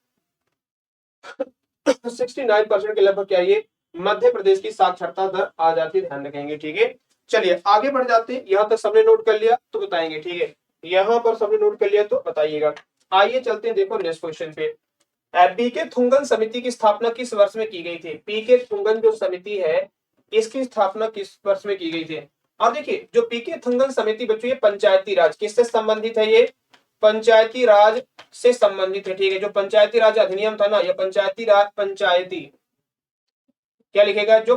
69% के लगभग क्या ये मध्य प्रदेश की साक्षरता दर आ जाती है, ध्यान रखेंगे, ठीक है। चलिए आगे बढ़ जाते हैं, यहाँ तक सबने नोट कर लिया तो बताएंगे, ठीक है, यहाँ पर सबने नोट कर लिया तो बताइएगा। आइए चलते हैं, देखो नेक्स्ट क्वेश्चन पे, पीके थुंगन समिति की स्थापना किस वर्ष में की गई थी, पीके थुंगन जो समिति है इसकी स्थापना किस वर्ष में की गई थी। और देखिए जो पीके थुंगन समिति बच्चों ये पंचायती राज किससे संबंधित है, ये पंचायती राज से संबंधित है, ठीक है, जो पंचायती राज अधिनियम था ना, यह पंचायती क्या लिखेगा, जो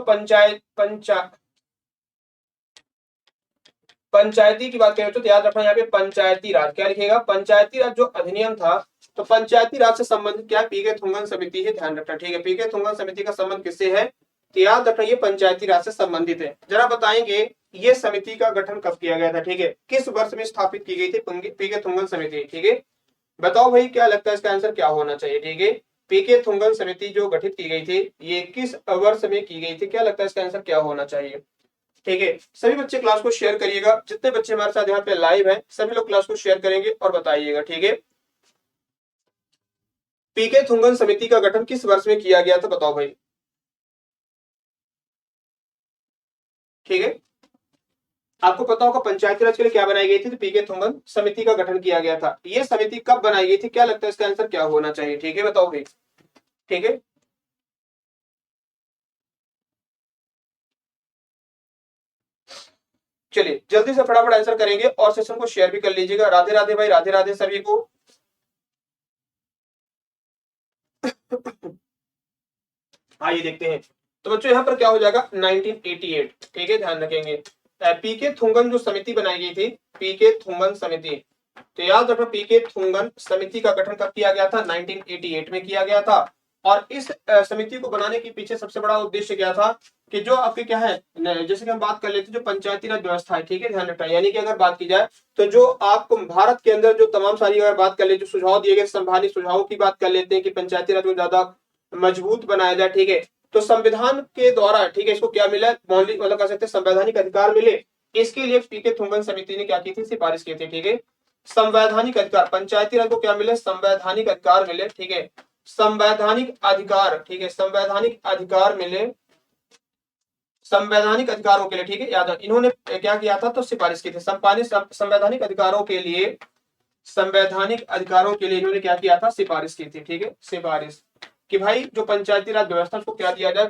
पंचायती की बात करें तो याद रखना यहाँ पे पंचायती राज, क्या लिखेगा, पंचायती राज जो अधिनियम था, तो पंचायती राज से संबंधित क्या है, पीके थुंगन समिति है, ध्यान रखना, ठीक है। पीके थुंगन समिति का संबंध किससे है, तो याद रखना ये पंचायती राज से संबंधित है। जरा बताएंगे ये समिति का गठन कब किया गया था, ठीक है, किस वर्ष में स्थापित की गई थी पीके थुंगन समिति, ठीक है। बताओ भाई क्या लगता है इसका आंसर क्या होना चाहिए, ठीक है। पीके थुंगन समिति जो गठित की गई थी ये किस वर्ष में की गई थी, क्या लगता है इसका आंसर क्या होना चाहिए, ठीक है। सभी बच्चे क्लास को शेयर करिएगा, जितने बच्चे हमारे साथ यहाँ पे लाइव हैं सभी लोग क्लास को शेयर करेंगे और बताइएगा, ठीक है। पीके थुंगन समिति का गठन किस वर्ष में किया गया था, बताओ भाई, ठीक है। आपको पता होगा पंचायती राज के लिए क्या बनाई गई थी, तो पीके थुंगन समिति का गठन किया गया था। ये समिति कब बनाई गई थी, क्या लगता है इसका आंसर क्या होना चाहिए, ठीक है, बताओ भाई, ठीक है। चलिए जल्दी से फटाफट आंसर करेंगे और सेशन को शेयर भी कर लीजिएगा। राधे राधे भाई, राधे राधे सभी को। आइए देखते हैं। तो बच्चों यहाँ पर क्या हो जाएगा 1988, ठीक है, ध्यान रखेंगे। पीके थुंगन जो समिति बनाई गई थी, पीके थुंगन समिति, तो याद रखो पीके थुंगन समिति का गठन कब किया गया था, 1988 में किया गया था। और इस समिति को बनाने के पीछे सबसे बड़ा उद्देश्य क्या था कि जो आपके क्या है, जैसे कि हम बात कर लेते हैं जो पंचायती राज व्यवस्था है, ठीक है, ध्यान रखना। यानी कि अगर बात की जाए तो जो आपको भारत के अंदर जो तमाम सारी अगर बात कर ले, जो सुझाव दिए गए संवैधानिक सुझावों की बात कर लेते हैं कि पंचायती राज को ज्यादा मजबूत बनाया जाए, ठीक है। तो संविधान के द्वारा, ठीक है, इसको क्या मिला, मौलिक मतलब कह सकते हैं संवैधानिक अधिकार मिले। इसके लिए पीके थुंगन समिति ने क्या की थी, सिफारिश की थी, ठीक है। संवैधानिक अधिकार, पंचायती राज को क्या मिले, संवैधानिक अधिकार मिले, ठीक है, संवैधानिक अधिकार, ठीक है, संवैधानिक अधिकार मिले संवैधानिक अधिकारों के लिए, ठीक है। याद है इन्होंने क्या किया था, तो सिफारिश की थी संवैधानिक अधिकारों के लिए, संवैधानिक अधिकारों के लिए इन्होंने क्या किया था, सिफारिश की थी, ठीक है, सिफारिश कि भाई जो पंचायती राज व्यवस्था उसको क्या दिया जाए,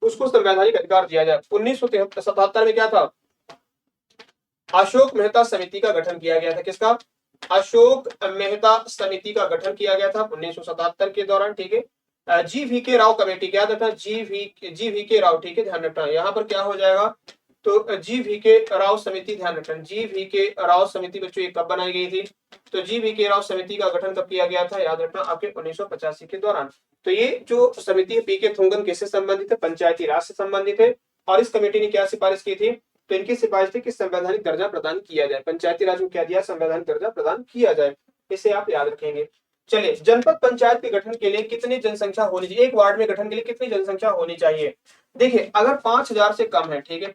उसको संवैधानिक अधिकार दिया जाए। 1977 में क्या था, अशोक मेहता समिति का गठन किया गया था, किसका, अशोक मेहता समिति का गठन किया गया था 1977 के दौरान, ठीक है। जी वी के राव कमेटी, क्या था, जी वी के राव, ठीक है, ध्यान रखना। यहाँ पर क्या हो जाएगा, तो जी वी के राव समिति, ध्यान रखना, जी वी के राव समिति बच्चों ये कब बनाई गई थी, तो जी वी के राव समिति का गठन कब किया गया था, याद रखना आपके 1985 के दौरान। तो ये जो समिति है पीके थुंगन किससे संबंधित है, पंचायती राज से संबंधित है। और इस कमेटी ने क्या सिफारिश की थी, तो इनकी सिफारिश थी कि संवैधानिक दर्जा प्रदान किया जाए, पंचायती राज को क्या दिया, संवैधानिक दर्जा प्रदान किया जाए। इसे आप याद रखेंगे। चलिए जनपद पंचायत के गठन के लिए कितनी जनसंख्या होनी चाहिए, एक वार्ड में गठन के लिए कितनी जनसंख्या होनी चाहिए। देखिए अगर 5000 से कम है, ठीक है,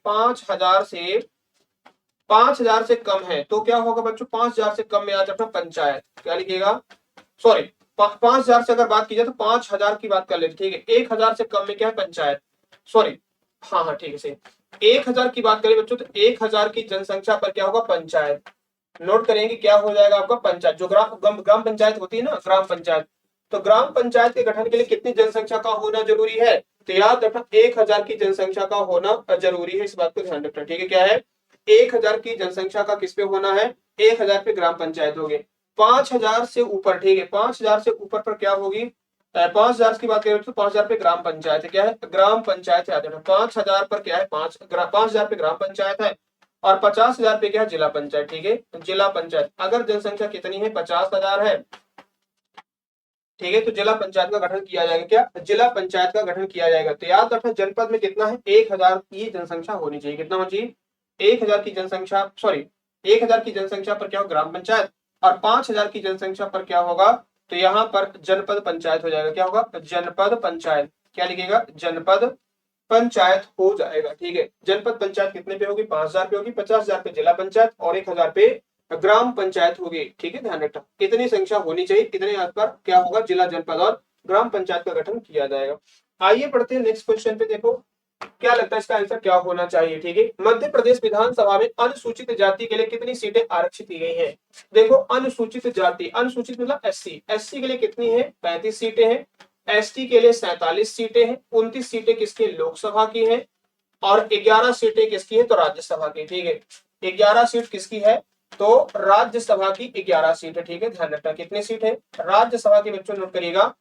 5000 से कम है तो क्या होगा बच्चों, 5000 से कम में याद रखना पंचायत, क्या लिखिएगा, सॉरी 5000 से अगर बात की जाए तो 5000 की बात कर लेते, ठीक है। 1000 से कम में क्या है, पंचायत, सॉरी, हाँ हाँ ठीक है सही। 1000 की बात करें बच्चों तो 1000 की जनसंख्या पर क्या होगा, पंचायत। नोट करेंगे क्या हो जाएगा आपका, पंचायत, जो ग्राम पंचायत होती है ना, ग्राम पंचायत। तो ग्राम पंचायत के गठन के लिए कितनी जनसंख्या का होना जरूरी है, तो याद रखना 1000 की जनसंख्या का होना जरूरी है, इस बात को ध्यान रखना, ठीक है। क्या है, 1000 की जनसंख्या का किस पे होना है, 1000 पे ग्राम पंचायत होगी। 5000 से ऊपर, ठीक है, 5000 से ऊपर पर क्या होगी, 5000 की बात करें तो 5000 पे ग्राम पंचायत है, क्या है, ग्राम पंचायत याद रखना। 5000 पर क्या है, 5000 पे ग्राम पंचायत है और 50,000 पे क्या है, जिला पंचायत, ठीक है, जिला पंचायत। अगर जनसंख्या कितनी है, 50,000 है, ठीक है, तो जिला पंचायत का गठन किया जाएगा, क्या, जिला पंचायत का गठन किया जाएगा। तो याद रखना जनपद में कितना है, 1000 की जनसंख्या होनी चाहिए, कितना होनी चाहिए, 1000 की जनसंख्या, सॉरी 1000 की जनसंख्या पर क्या होगा, ग्राम पंचायत, और 5000 की जनसंख्या पर क्या होगा, तो यहाँ पर जनपद पंचायत हो जाएगा, क्या होगा, जनपद पंचायत, क्या लिखेगा, जनपद पंचायत हो जाएगा, ठीक है। जनपद पंचायत कितने पे होगी, 5000 पे होगी, 50,000 पे जिला पंचायत और 1000 पे ग्राम पंचायत होगी, ठीक है, ध्यान रखना कितनी संख्या होनी चाहिए, इतने यहाँ पर क्या होगा, जिला जनपद और ग्राम पंचायत का गठन किया जाएगा। आइए पढ़ते हैं नेक्स्ट क्वेश्चन पे, देखो क्या लगता है इसका आंसर क्या होना चाहिए, ठीक है। मध्य प्रदेश विधानसभा में अनुसूचित जाति के लिए कितनी सीटें आरक्षित की गई है। देखो अनुसूचित जाति, अनुसूचित मतलब एससी, एससी के लिए कितनी है, 35 सीटें हैं। एसटी के लिए 47 सीटें हैं। 29 सीटें किसकी, लोकसभा की है और 11 सीटें किसकी है, तो राज्यसभा की, ठीक है। 11 सीट किसकी है, तो राज्यसभा की 11 सीट है, ठीक है, ध्यान रखना कितनी सीट है, राज्यसभा के, बच्चों नोट करिएगा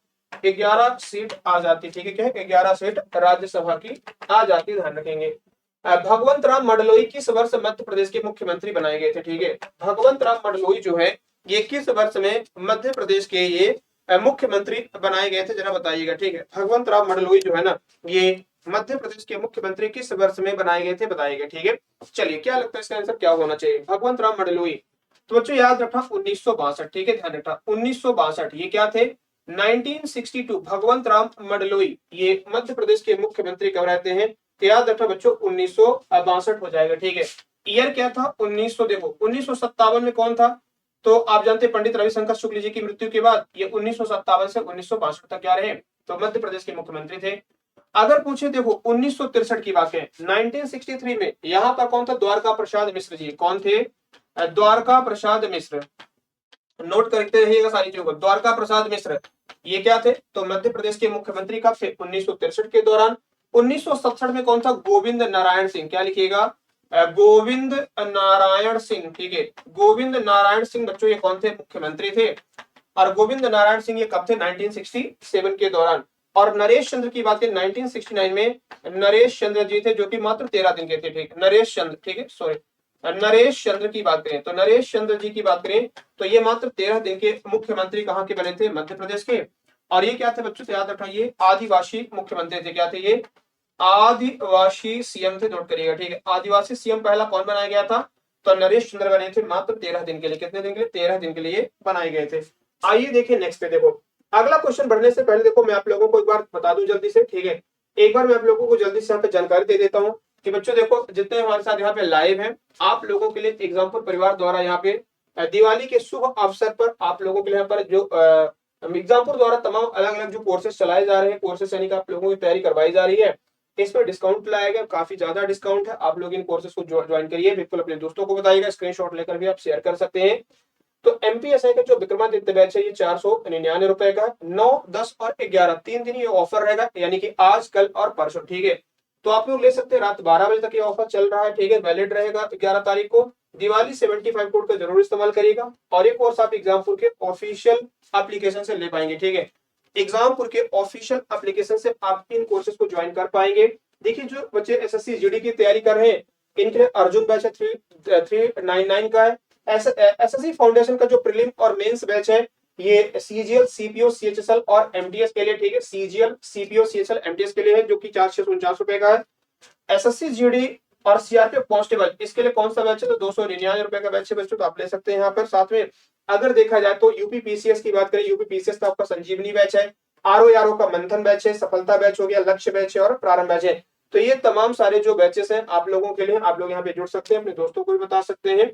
11 सीट आ जाती, ठीक है, क्या है 11 सीट राज्यसभा की आ जाती, ध्यान रखेंगे। भगवंत राम मडलोई किस वर्ष मध्य प्रदेश के मुख्यमंत्री बनाए गए थे, ठीक है, भगवंत राम मडलोई जो है ये किस वर्ष में मध्य प्रदेश के ये मुख्यमंत्री बनाए गए थे, जरा बताइएगा, ठीक है। भगवंत राम मडलोई जो है ना ये मध्य प्रदेश के मुख्यमंत्री किस वर्ष में बनाए गए थे, बताइएगा, ठीक है। चलिए क्या लगता है इसका आंसर क्या होना चाहिए, भगवंत राम मडलोई। तो बच्चों याद रखना 1962, ठीक है, ध्यान रखना 1962, ये क्या थे 1962, भगवंत राम मडलोई ये मध्य प्रदेश के मुख्यमंत्री कब रहते हैं, तो याद रखना बच्चों 1962 हो जाएगा, ठीक है। ईयर क्या था 1900, देखो 1957 में कौन था, तो आप जानते हैं पंडित रविशंकर शुक्ल जी की मृत्यु के बाद ये 1957 से 1962 तक क्या रहे, तो मध्य प्रदेश के मुख्यमंत्री थे। अगर पूछे देखो 1963 की बात है, 1963 में यहाँ पर कौन था, द्वारका प्रसाद मिश्र जी, कौन थे, द्वारका प्रसाद मिश्र, नोट करते रहिएगा सारी चीजों को, द्वारका प्रसाद मिश्र ये क्या थे, तो मध्य प्रदेश के मुख्यमंत्री कब थे 1963 के दौरान। 1967 में कौन था, गोविंद नारायण सिंह, क्या लिखिएगा, गोविंद नारायण सिंह, ठीक है, गोविंद नारायण सिंह बच्चों ये कौन थे, मुख्यमंत्री थे। और गोविंद नारायण सिंह ये कब थे 1967 के दौरान। और नरेश चंद्र की बात करें 1969 में नरेश चंद्र जी थे जो कि मात्र 13 दिन के थे, ठीक, नरेश चंद्र, ठीक है, सॉरी नरेश चंद्र की बात करें, तो नरेश चंद्र जी की बात करें तो ये मात्र 13 दिन के मुख्यमंत्री कहाँ के बने थे, मध्य प्रदेश के। और ये क्या थे बच्चों से याद रखना, ये आदिवासी मुख्यमंत्री थे, क्या थे ये आदिवासी सीएम थे, नोट करिएगा, ठीक है। आदिवासी सीएम पहला कौन बनाया गया था, तो नरेश चंद्र बने थे, मात्र 13 दिन के लिए, कितने दिन के लिए, 13 दिन के लिए बनाए गए थे। आइए देखिए नेक्स्ट पे, देखो अगला क्वेश्चन बढ़ने से पहले देखो मैं आप लोगों को एक बार बता दूं जल्दी से, ठीक है, एक बार मैं आप लोगों को जल्दी से यहाँ पे जानकारी दे देता हूँ कि बच्चों देखो जितने हमारे साथ यहाँ पे लाइव हैं आप लोगों के लिए एग्जाम्पल परिवार द्वारा यहाँ पे दिवाली के शुभ अवसर पर आप लोगों के लिए यहाँ पर जो एग्जाम्पल द्वारा तमाम अलग अलग जो कोर्सेज चलाए जा रहे हैं, कोर्सेज यानी कि आप लोगों की तैयारी करवाई जा रही है, इस पर डिस्काउंट लाया गया, काफी ज्यादा डिस्काउंट है, आप लोग इन कोर्सेज को ज्वाइन करिए, बिल्कुल अपने दोस्तों को बताइएगा, स्क्रीनशॉट लेकर भी आप शेयर कर सकते हैं। तो एमपीएसआई का जो विक्रमादित्य बैच है ये 499 रुपए का, 9, 10 और 11 3 दिन ये ऑफर रहेगा, यानी कि आज कल और परसों, ठीक है। तो आप लोग ले सकते हैं, रात 12 बजे तक ये ऑफर चल रहा है, ठीक है, वैलिड रहेगा 11 तारीख को। दिवाली 75 कोड का जरूर इस्तेमाल करिएगा, और ये कोर्स आप एग्जामपुर के ऑफिशियल एप्लीकेशन से ले पाएंगे, ठीक है, एग्जामपुर के ऑफिशियल एप्लीकेशन से आप इन कोर्सेज को ज्वाइन कर पाएंगे। देखिए जो बच्चे एसएससी जीडी की तैयारी कर रहे हैं इनके लिए अर्जुन बैच है 399 का है। एसएससी फाउंडेशन का जो प्रीलिम और मेंस बैच है ये सीजीएल सीपीओ सीएचएसएल और एमटीएस के लिए, ठीक है, सीजीएल सीपीओ सीएचएसएल एमटीएस के लिए है जो कि 449 रुपए का है। एसएससी जीडी और सीआरपीएफ कांस्टेबल इसके लिए कौन सा बैच है, तो 299 रुपए का बैच है बच्चों, तो आप ले सकते हैं यहाँ पर। साथ में अगर देखा जाए तो यूपी पीसीएस की बात करें, यूपी पीसीएस का आपका संजीवनी बैच है, आरओ का मंथन बैच है, सफलता बैच हो गया, लक्ष्य बैच है और प्रारंभ बैच है। तो ये तमाम सारे जो बैचेस हैं आप लोगों के लिए, आप लोग यहाँ पे जुड़ सकते हैं, अपने दोस्तों को भी बता सकते हैं,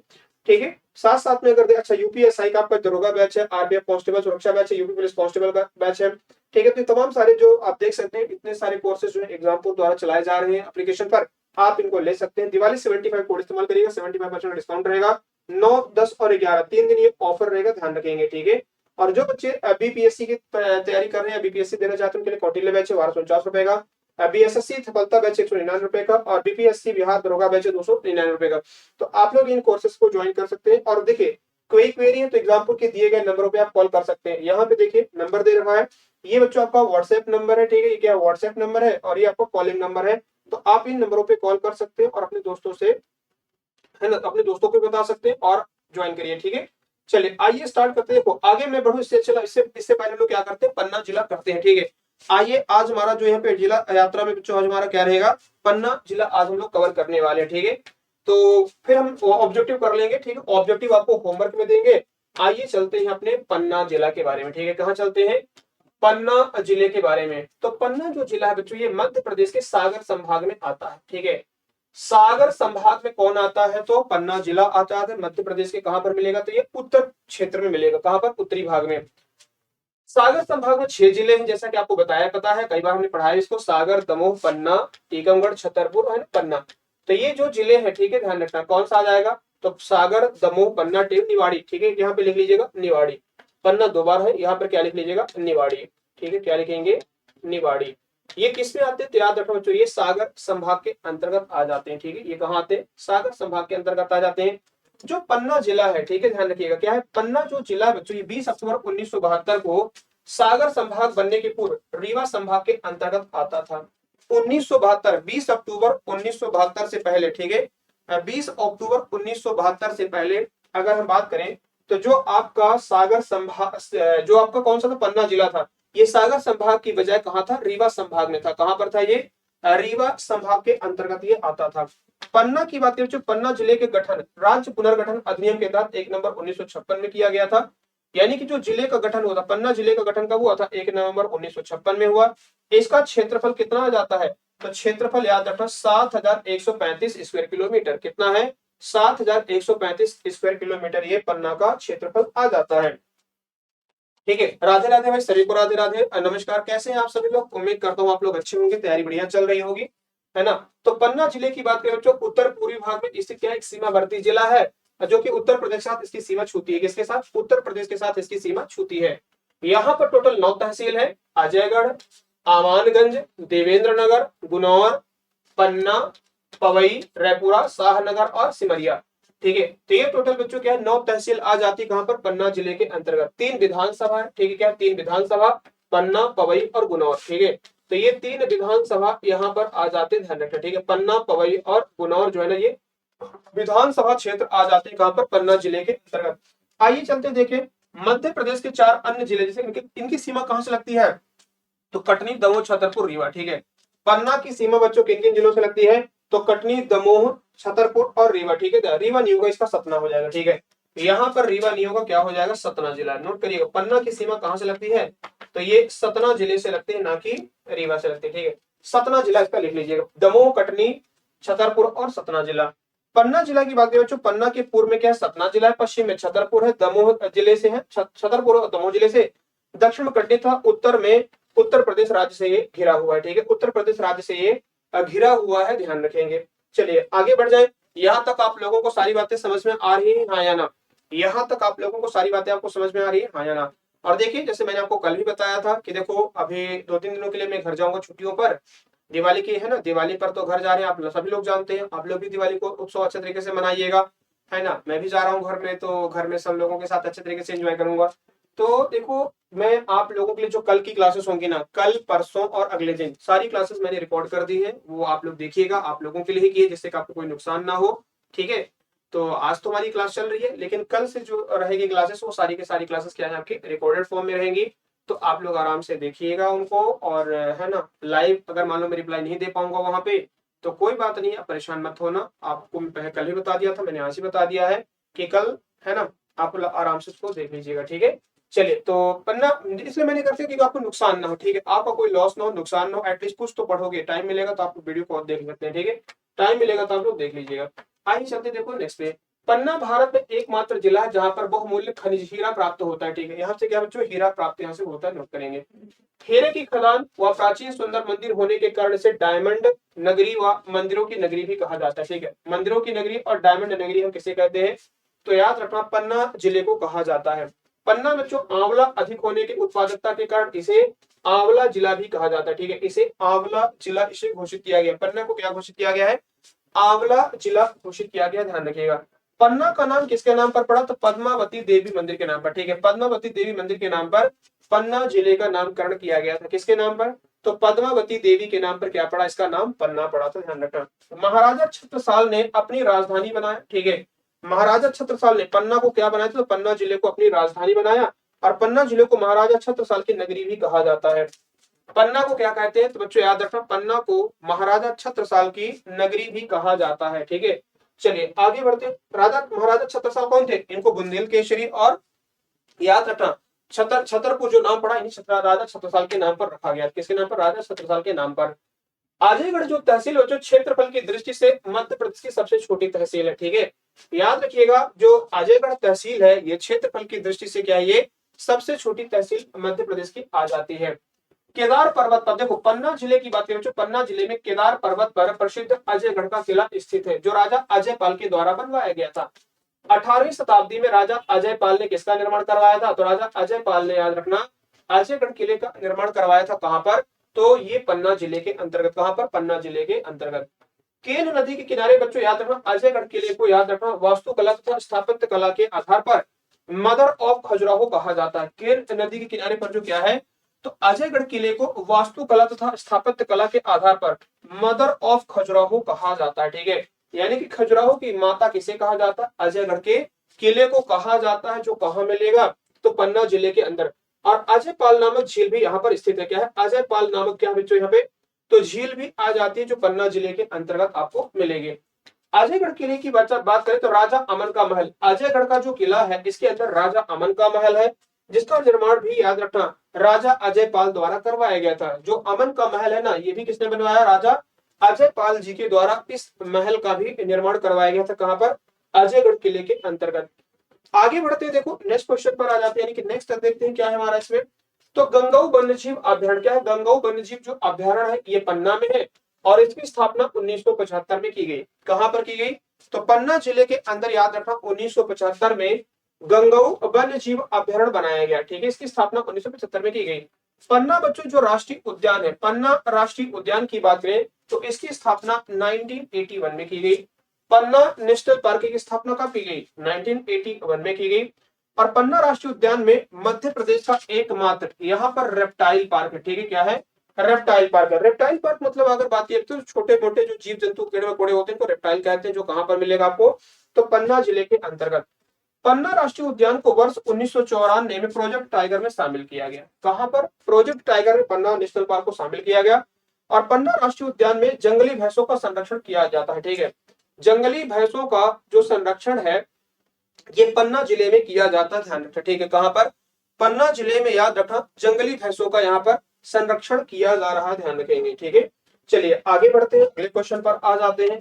ठीक है। साथ साथ में अगर अच्छा यूपीएसआई का आपका दरोगा बैच है, आरबीएफ कांस्टेबल सुरक्षा बैच है, यूपी पुलिस कांस्टेबल का बैच है, ठीक है। तो तमाम सारे जो आप देख सकते हैं इतने सारे कोर्सेज जो है एग्जाम्पल द्वारा चलाए जा रहे हैं एप्लीकेशन पर, आप इनको ले सकते हैं। दिवाली 75 कोड इस्तेमाल करिएगा, 75% डिस्काउंट रहेगा, 9, 10 और 11 3 दिन ये ऑफर रहेगा, ध्यान रखेंगे, ठीक है। और जो बच्चे बीपीएससी की तैयारी कर रहे हैं, बीपीएससी देना चाहते हैं उनके लिए कौटिल्य बैच है 1249 रुपए का, बीएसएससी सफलता बैच 199 रुपए का और बीपीएससी बिहार दरोगा बैच 299 रुपए का। तो आप लोग इन कोर्सेज को ज्वाइन कर सकते हैं। और देखिए कोई क्वेरी है तो एग्जाम्पल के दिए गए नंबरों पे आप कॉल कर सकते हैं। यहाँ पे देखिए नंबर दे रखा है, ये बच्चों आपका व्हाट्सएप नंबर है, ठीक है, ये क्या व्हाट्सएप नंबर है और ये आपका कॉलिंग नंबर है। तो आप इन नंबरों पे कॉल कर सकते हैं और अपने दोस्तों से, है ना, अपने दोस्तों को बता सकते हैं और ज्वाइन करिए, ठीक है। चलिए आइए स्टार्ट करते हैं। देखो आगे मैं बढ़ू इससे चला इससे पहले लोग क्या करते हैं, पन्ना जिला करते हैं, ठीक है। आइए आज हमारा जो यहाँ पे जिला यात्रा में बच्चों आज हमारा क्या रहेगा, पन्ना जिला आज हम लोग कवर करने वाले हैं, ठीक है। तो फिर हम ऑब्जेक्टिव कर लेंगे, ठीक है, ऑब्जेक्टिव आपको होमवर्क में देंगे। आइए चलते हैं अपने पन्ना जिला के बारे में, ठीक है, कहाँ चलते हैं, पन्ना जिले के बारे में। तो पन्ना जो जिला है बच्चों ये मध्य प्रदेश के सागर संभाग में आता है, ठीक है। सागर संभाग में कौन आता है, तो पन्ना जिला आता है मध्य प्रदेश के। कहां पर मिलेगा, तो ये उत्तर क्षेत्र में मिलेगा, कहां पर, उत्तरी भाग में। सागर संभाग में 6 जिले हैं, जैसा कि आपको बताया पता है, कई बार हमने पढ़ा है इसको, सागर, दमोह, पन्ना, टीकमगढ़, छतरपुर और पन्ना। तो ये जो जिले हैं, ठीक है, ध्यान रखना कौन सा आ जाएगा, तो सागर, दमोह, पन्ना, निवाड़ी, ठीक है, यहाँ पे लिख लीजिएगा निवाड़ी। पन्ना 2 बार है, यहाँ पर क्या लिख लीजिएगा, निवाड़ी, ठीक है, क्या लिखेंगे, निवाड़ी। ये किस में आते हैं, तो याद रखना बच्चों ये सागर संभाग के अंतर्गत आ जाते हैं, ठीक है, ये कहाँ आते हैं, सागर संभाग के अंतर्गत आ जाते हैं। जो पन्ना जिला है, ठीक है, ध्यान रखिएगा क्या है, पन्ना जो जिला बच्चों ये 20 अक्टूबर 1972 को सागर संभाग बनने के पूर्व रीवा संभाग के अंतर्गत आता था। 1972 20 अक्टूबर 1972 से पहले, ठीक है, 20 अक्टूबर 1972 से पहले अगर हम बात करें तो जो आपका सागर संभाग, जो आपका कौन सा था, पन्ना जिला था, ये सागर संभाग की बजाय कहाँ था, रीवा संभाग में था। कहां पर था ये, रीवा संभाग के अंतर्गत ये आता था। पन्ना की बात करें, पन्ना जिले के गठन राज्य पुनर्गठन अधिनियम के तहत 1 नवंबर 1956 में किया गया था। यानी कि जो जिले का गठन हुआ था, पन्ना जिले का गठन कब हुआ था, 1 नवंबर 1956 में हुआ। इसका क्षेत्रफल कितना आ जाता है, तो क्षेत्रफल याद रखना 7135 स्क्वायर किलोमीटर। कितना है, 7135 स्क्वायर किलोमीटर ये पन्ना का क्षेत्रफल आ जाता है। ठीक है, राधे राधे भाई, सभी को राधे राधे, नमस्कार। कैसे हैं आप सभी लोग, उम्मीद करता हूँ आप लोग अच्छे होंगे, तैयारी बढ़िया चल रही होगी, है ना। तो पन्ना जिले की बात करें, जो उत्तर पूर्वी भाग में स्थित क्या एक सीमावर्ती जिला है, जो कि उत्तर प्रदेश के साथ इसकी सीमा छूती है। किसके साथ, उत्तर प्रदेश के साथ इसकी सीमा छूती है। यहाँ पर टोटल 9 तहसील है, अजयगढ़, आमानगंज, देवेंद्र नगर, गुनौर, पन्ना, पवई, रायपुरा, शाहनगर और सिमरिया। ठीक है, तो ये टोटल बच्चों क्या है, 9 तहसील आ जाती है कहां पर, पन्ना जिले के अंतर्गत। 3 विधानसभा है, ठीक है, क्या 3 विधानसभा, पन्ना, पवई और गुनौर। ठीक है, तो ये 3 विधानसभा यहाँ पर आ जाते, ध्यान रखना, ठीक है, पन्ना, पवई और गुनौर जो है ना, ये विधानसभा क्षेत्र आ जाते हैं कहां पर, पन्ना जिले के अंतर्गत। आइए चलते देखें मध्य प्रदेश के 4 अन्य जिले, जैसे इनकी सीमा कहां से लगती है, तो कटनी, दमोह, छतरपुर, रीवा। ठीक है, पन्ना की सीमा बच्चों किन किन जिलों से लगती है, तो कटनी, दमोह, छतरपुर और रीवा। ठीक है, रीवा नहीं होगा, इसका सतना हो जाएगा। ठीक है, यहाँ पर रीवा नहीं होगा, क्या हो जाएगा, सतना जिला। नोट करिएगा, पन्ना की सीमा कहां से लगती है, तो ये सतना जिले से लगती है, ना कि रीवा से लगती है। ठीक है, सतना जिला इसका लिख लीजिएगा, दमोह, कटनी, छतरपुर और सतना जिला। पन्ना जिला की बात करें बच्चों, पन्ना के पूर्व में क्या है, सतना जिला है, पश्चिम में छतरपुर है, दमोह जिले से है, छतरपुर और दमोह जिले से, दक्षिण में कटनी था, उत्तर में उत्तर प्रदेश राज्य से ये घिरा हुआ है। ठीक है, उत्तर प्रदेश राज्य से ये घिरा हुआ है, ध्यान रखेंगे। चलिए आगे बढ़ जाए, यहाँ तक आप लोगों को सारी बातें समझ में आ रही है, हाँ या ना। यहाँ तक आप लोगों को सारी बातें आपको समझ में आ रही है, हाँ या ना। और देखिए, जैसे मैंने आपको कल भी बताया था कि देखो अभी 2-3 दिनों के लिए मैं घर जाऊंगा छुट्टियों पर, दिवाली की है ना, दिवाली पर तो घर जा रहे हैं, आप सभी लोग जानते हैं। आप लोग भी दिवाली को उत्सव अच्छे तरीके से मनाइएगा, है ना। मैं भी जा रहा हूँ घर में, तो घर में सब लोगों के साथ अच्छे तरीके से एंजॉय करूंगा। तो देखो, मैं आप लोगों के लिए जो कल की क्लासेस होंगी ना, कल, परसों और अगले दिन सारी क्लासेस मैंने रिकॉर्ड कर दी है, वो आप लोग देखिएगा, आप लोगों के लिए ही की है, जिससे कि आपको कोई नुकसान ना हो। ठीक है, तो आज तो हमारी क्लास चल रही है, लेकिन कल से जो रहेगी क्लासेस, वो सारी की सारी क्लासेस क्या है, आपकी रिकॉर्डेड फॉर्म में रहेंगी। तो आप लोग आराम से देखिएगा उनको, और है ना, लाइव अगर मान लो मैं रिप्लाई नहीं दे पाऊंगा वहां पे, तो कोई बात नहीं, आप परेशान मत होना। आपको मैं पहले कल ही बता दिया था, मैंने आज ही बता दिया है कि कल, है ना, आप आराम से उसको देख लीजिएगा। ठीक है, चलिए, तो पन्ना इसलिए मैंने करते कि आपको नुकसान ना हो, ठीक है, आपका कोई लॉस ना हो, नुकसान ना हो, एटलीस्ट कुछ तो पढ़ोगे, टाइम मिलेगा तो आप वीडियो को देख सकते हैं। ठीक है, टाइम मिलेगा तो आप लोग देख लीजिएगा। आइए चलते, देखो नेक्स्ट पे, पन्ना भारत में एकमात्र जिला है जहां पर बहुमूल्य खनिज हीरा प्राप्त होता है। ठीक है, यहाँ से क्या बच्चों, हीरा प्राप्त यहाँ से होता है, नोट करेंगे। हीरे की खदान व प्राचीन सुंदर मंदिर होने के कारण से डायमंड नगरी व मंदिरों की नगरी भी कहा जाता है। ठीक है, मंदिरों की नगरी और डायमंड नगरी हम किसे कहते हैं, तो याद रखना, पन्ना जिले को कहा जाता है। पन्ना बच्चों आंवला अधिक होने की उत्पादकता के कारण इसे आंवला जिला भी कहा जाता है। ठीक है, इसे आंवला जिला इसे घोषित किया गया, पन्ना को क्या घोषित किया गया है, आंवला जिला घोषित किया गया, ध्यान रखिएगा। पन्ना का नाम किसके नाम पर पड़ा, तो पद्मावती देवी मंदिर के नाम पर। ठीक है, पद्मावती देवी मंदिर के नाम पर पन्ना जिले का नामकरण किया गया था। किसके नाम पर, तो पद्मावती देवी के नाम पर क्या पड़ा, इसका नाम पन्ना पड़ा था, ध्यान रखना। महाराजा छत्रसाल ने अपनी राजधानी बनाया। ठीक है, महाराजा छत्रसाल ने पन्ना को क्या बनाया था, तो पन्ना जिले को अपनी राजधानी बनाया, और पन्ना जिले को महाराजा छत्रसाल की नगरी भी कहा जाता है। पन्ना को क्या कहते हैं, तो बच्चों याद रखना, पन्ना को महाराजा छत्रसाल की नगरी भी कहा जाता है। ठीक है, चलिए आगे बढ़ते हैं। राजा महाराजा छत्रसाल कौन थे, इनको बुंदेल केसरी और याद रखना छतरपुर जो नाम पड़ा, राजा छत्रसाल के नाम पर रखा गया। किसके नाम पर, राजा छत्रसाल के नाम पर। आजयगढ़ जो तहसील है, जो क्षेत्रफल की दृष्टि से मध्य प्रदेश की सबसे छोटी तहसील है। ठीक है, याद रखिएगा, जो आजयगढ़ तहसील है, ये क्षेत्रफल की दृष्टि से क्या है, ये सबसे छोटी तहसील मध्य प्रदेश की आ जाती है। केदार पर्वत पर, देखो पन्ना जिले की बात करें, जो पन्ना जिले में केदार पर्वत पर प्रसिद्ध अजयगढ़ का किला स्थित है, जो राजा अजयपाल के द्वारा बनवाया गया था। 18वीं शताब्दी में राजा अजयपाल ने किसका निर्माण करवाया था, तो राजा अजयपाल ने, याद रखना, अजयगढ़ किले का निर्माण करवाया था। कहां पर, तो ये पन्ना जिले के अंतर्गत, कहां पर, पन्ना जिले के अंतर्गत। केन नदी के किनारे बच्चों याद रखना, अजयगढ़ किले को याद रखना, वास्तुकला तथा स्थापत्य कला के आधार पर मदर ऑफ खजुराहो कहा जाता है। केन नदी के किनारे पर जो क्या है, तो अजयगढ़ किले को वास्तुकला तथा स्थापत्य कला के आधार पर मदर ऑफ खजुराहो कहा जाता है। ठीक है, यानी कि खजुराहो की माता किसे कहा जाता है, अजयगढ़ के किले को कहा जाता है, जो कहाँ मिलेगा, तो पन्ना जिले के अंदर। और अजय पाल नामक झील भी यहाँ पर स्थित है। क्या है, अजय पाल नामक क्या बच्चों यहाँ पे, तो झील भी आ जाती है, जो पन्ना जिले के अंतर्गत आपको मिलेगी। अजयगढ़ किले की बात करें तो राजा अमन का महल, अजयगढ़ का जो किला है इसके अंदर राजा अमन का महल है, जिसका निर्माण भी याद रखना राजा अजय पाल द्वारा करवाया गया था। जो अमन का महल है ना, ये भी किसने बनवाया, राजा अजय पाल जी के द्वारा इस महल का भी निर्माण करवाया गया था। कहां पर, अजयगढ़ किले के अंतर्गत। आगे बढ़ते हैं, देखो नेक्स्ट क्वेश्चन पर आ जाते हैं, यानी कि नेक्स्ट देखते हैं क्या है हमारा इसमें। तो गंगऊ वन्यजीव अभ्यारण्य क्या है, गंगऊ वन्यजीव जो अभ्यारण्य है ये पन्ना में है, और इसकी स्थापना 1975 में की गई। कहां पर की गई, तो पन्ना जिले के अंदर, याद रखना 1975 में गंगऊ वन्य जीव अभ्यारण्य बनाया गया। ठीक है, इसकी स्थापना 1975 में की गई। पन्ना बच्चों जो राष्ट्रीय उद्यान है, पन्ना राष्ट्रीय उद्यान की बात करें तो इसकी स्थापना 1981 में की गई। पन्ना नेशनल पार्क की स्थापना कब की गई, 1981 में की गई। और पन्ना राष्ट्रीय उद्यान में मध्य प्रदेश का एकमात्र यहाँ पर रेप्टाइल पार्क है। ठीक है, क्या है, रेप्टाइल पार्क है। रेप्टाइल पार्क मतलब अगर बात की तो छोटे मोटे जो जीव जंतु कीड़े मकोड़े होते हैं, तो रेप्टाइल कहते हैं, जो कहां पर मिलेगा आपको, तो पन्ना जिले के अंतर्गत। पन्ना राष्ट्रीय उद्यान को वर्ष 1994 में प्रोजेक्ट टाइगर में शामिल किया गया। कहां पर, प्रोजेक्ट टाइगर में पन्ना नेशनल पार्क को शामिल किया गया। और पन्ना राष्ट्रीय उद्यान में जंगली भैंसों का संरक्षण किया जाता है। ठीक है, जंगली भैंसों का जो संरक्षण है ये पन्ना जिले में किया जाता है, ध्यान रखना। ठीक है, कहां पर, पन्ना जिले में, याद रखना जंगली भैंसों का यहाँ पर संरक्षण किया जा रहा है, ध्यान रखेंगे। ठीक है, चलिए आगे बढ़ते हैं, अगले क्वेश्चन पर आ जाते हैं।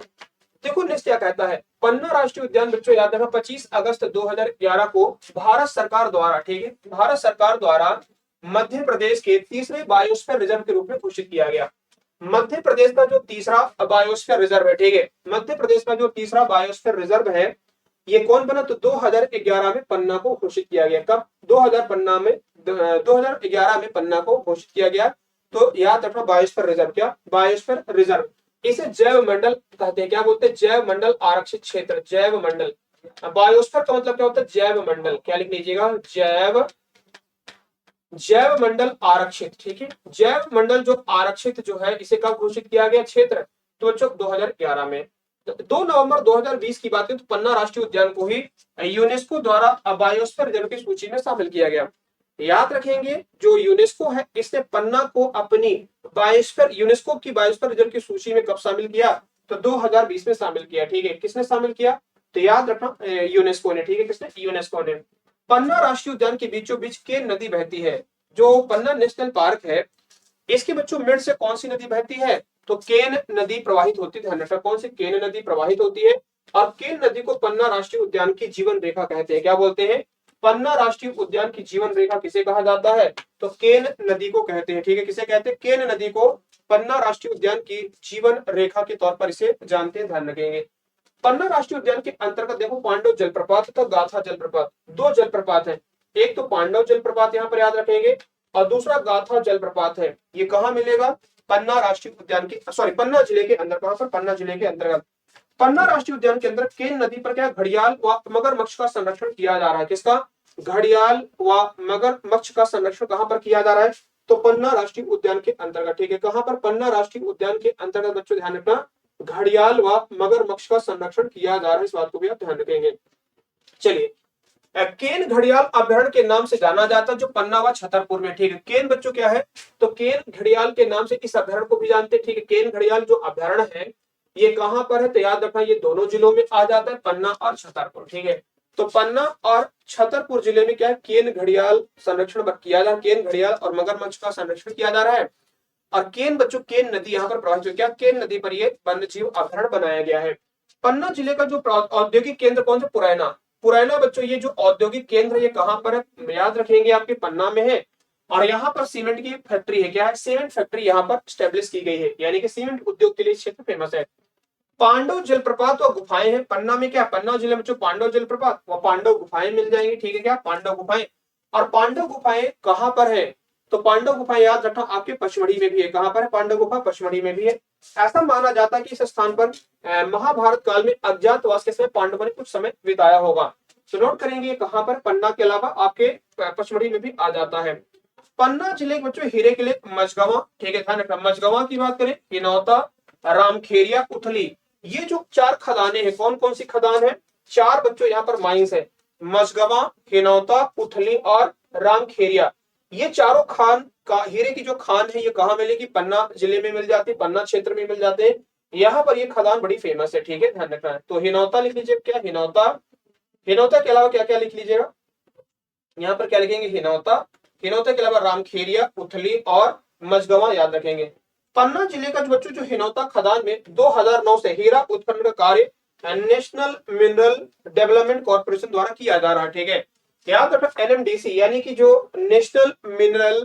देखो नेक्स्ट क्या कहता है, पन्ना राष्ट्रीय उद्यान बच्चों याद रखना 25 अगस्त 2011 को भारत सरकार द्वारा, ठीक है, भारत सरकार द्वारा मध्य प्रदेश के तीसरे बायोस्फीयर रिजर्व के रूप में घोषित किया गया। मध्य प्रदेश का जो तीसरा बायोस्फीयर रिजर्व है, ठीक है, मध्य प्रदेश का जो तीसरा बायोस्फीयर रिजर्व है ये कौन बना, तो 2011 में पन्ना को घोषित किया गया। कब, 2011 में पन्ना को घोषित किया गया। तो याद रखना बायोस्फीयर रिजर्व, क्या, बायोस्फीयर रिजर्व। इसे जैव मंडल कहते हैं, क्या बोलते हैं, जैव मंडल आरक्षित क्षेत्र, जैव मंडल। बायोस्फीयर का मतलब क्या होता है, जैव मंडल, क्या लिख लीजिएगा, जैव मंडल आरक्षित। ठीक है, जैव मंडल जो आरक्षित जो है इसे कब घोषित किया गया क्षेत्र, तो बच्चों 2011 में। 2 नवंबर 2020 की बात है, तो पन्ना राष्ट्रीय उद्यान को ही यूनेस्को द्वारा बायोस्फीयर रिजर्व की सूची में शामिल किया गया। याद रखेंगे जो यूनेस्को है इसने पन्ना को अपनी बायोस्फीयर, यूनेस्को की बायोस्फीयर रिजर्व की सूची में कब शामिल किया, तो 2020 में शामिल किया। ठीक है, किसने शामिल किया, तो याद रखना यूनेस्को ने। ठीक है, किसने, यूनेस्को ने। पन्ना राष्ट्रीय उद्यान के बीचों बीच केन नदी बहती है। जो पन्ना नेशनल पार्क है इसके बच्चों मिड से कौन सी नदी बहती है, तो केन नदी प्रवाहित होती है, ध्यान रखना कौन सी, केन नदी प्रवाहित होती है। और केन नदी को पन्ना राष्ट्रीय उद्यान की जीवन रेखा कहते हैं। क्या बोलते हैं, पन्ना राष्ट्रीय उद्यान की जीवन रेखा किसे कहा जाता है, तो केन नदी को कहते हैं। ठीक है, किसे कहते हैं, केन नदी को पन्ना राष्ट्रीय उद्यान की जीवन रेखा के तौर पर इसे जानते हैं, ध्यान रखेंगे। पन्ना राष्ट्रीय उद्यान के अंतर्गत देखो पांडव जलप्रपात तथा गाथा जलप्रपात, दो जलप्रपात है। एक तो पांडव जलप्रपात यहाँ पर याद रखेंगे, और दूसरा गाथा जलप्रपात है। ये कहाँ मिलेगा, पन्ना राष्ट्रीय उद्यान के, सॉरी पन्ना जिले के अंदर। कहां पर, पन्ना जिले के अंतर्गत। पन्ना राष्ट्रीय उद्यान के अंदर केन नदी पर क्या, घड़ियाल व मगरमच्छ का संरक्षण किया जा रहा है। किसका, घड़ियाल व मगरमच्छ का संरक्षण कहां पर किया जा रहा है, तो पन्ना राष्ट्रीय उद्यान के अंतर्गत। ठीक है, कहां पर, पन्ना राष्ट्रीय उद्यान के अंतर्गत बच्चों ध्यान रखना घड़ियाल व मगरमच्छ का संरक्षण किया जा रहा है, इस बात को भी आप ध्यान रखेंगे। चलिए, केन घड़ियाल अभ्यारण्य के नाम से जाना जाता है, जो पन्ना व छतरपुर में। ठीक है, केन बच्चों क्या है, तो केन घड़ियाल के नाम से इस अभ्यारण्य को भी जानते हैं। ठीक है, केन घड़ियाल जो अभ्यारण्य है ये कहां पर है, तो याद रखना ये दोनों जिलों में आ जाता है, पन्ना और छतरपुर। ठीक है, तो पन्ना और छतरपुर जिले में क्या है, केन घड़ियाल संरक्षण किया जा रहा है, केन घड़ियाल और मगरमच्छ का संरक्षण किया जा रहा है। और केन बच्चों, केन नदी यहाँ पर प्रवाहित हुई, क्या, केन नदी पर ये वन्य जीव अभ्यारण्य बनाया गया है। पन्ना जिले का जो औद्योगिक केंद्र कौन सा, पुरैना। पुरैना बच्चों ये जो औद्योगिक केंद्र ये कहां पर है, याद रखेंगे आपके पन्ना में है। और यहाँ पर सीमेंट की फैक्ट्री है, क्या है, सीमेंट फैक्ट्री यहाँ पर स्टेब्लिश की गई है, यानी कि सीमेंट उद्योग के लिए क्षेत्र फेमस है। पांडव जलप्रपात व गुफाएं हैं पन्ना में, क्या, पन्ना जिले में जो पांडव जलप्रपात व पांडव गुफाएं मिल जाएंगी। ठीक है, क्या, पांडव गुफाएं। और पांडव गुफाएं कहां पर है, तो पांडव गुफा याद रखना आपके पचमढ़ी में भी है। कहां पर है, पांडव गुफा पचमढ़ी में भी है। ऐसा माना जाता है कि इस स्थान पर महाभारत काल में अज्ञातवास के समय पांडवों ने कुछ समय बिताया होगा। तो नोट करेंगे कहां पर, पन्ना के अलावा आपके पचमढ़ी में भी आ जाता है। पन्ना जिले के बच्चों हीरे के लिए मझगवां, ठीक है, ध्यान रखना। मझगवां की बात करें, हिनौता, रामखेरिया, उथली, ये जो 4 खदानें हैं, कौन कौन सी खदान है, 4 बच्चों यहाँ पर माइंस है। मझगवां, हिनौता, उथली और रामखेरिया, ये चारों खान का हीरे की जो खान है ये कहाँ मिलेगी, पन्ना जिले में मिल जाती है, पन्ना क्षेत्र में मिल जाते हैं। यहाँ पर ये खदान बड़ी फेमस है, ठीक है, ध्यान रखना है। तो हिनौता लिख लीजिए, क्या हिनौता, हिनौता के अलावा क्या क्या लिख लीजिएगा, यहाँ पर क्या लिखेंगे, हिनौता, हिनौता के अलावा रामखेरिया, उथली और मझगवां याद रखेंगे। पन्ना जिले का जो बच्चों जो हिनौता खदान में 2009 से हीरा उत्खनन का कार्य नेशनल मिनरल डेवलपमेंट कॉर्पोरेशन द्वारा किया जा रहा है, ठीक है, याद रखना। एनएमडीसी यानी कि जो नेशनल मिनरल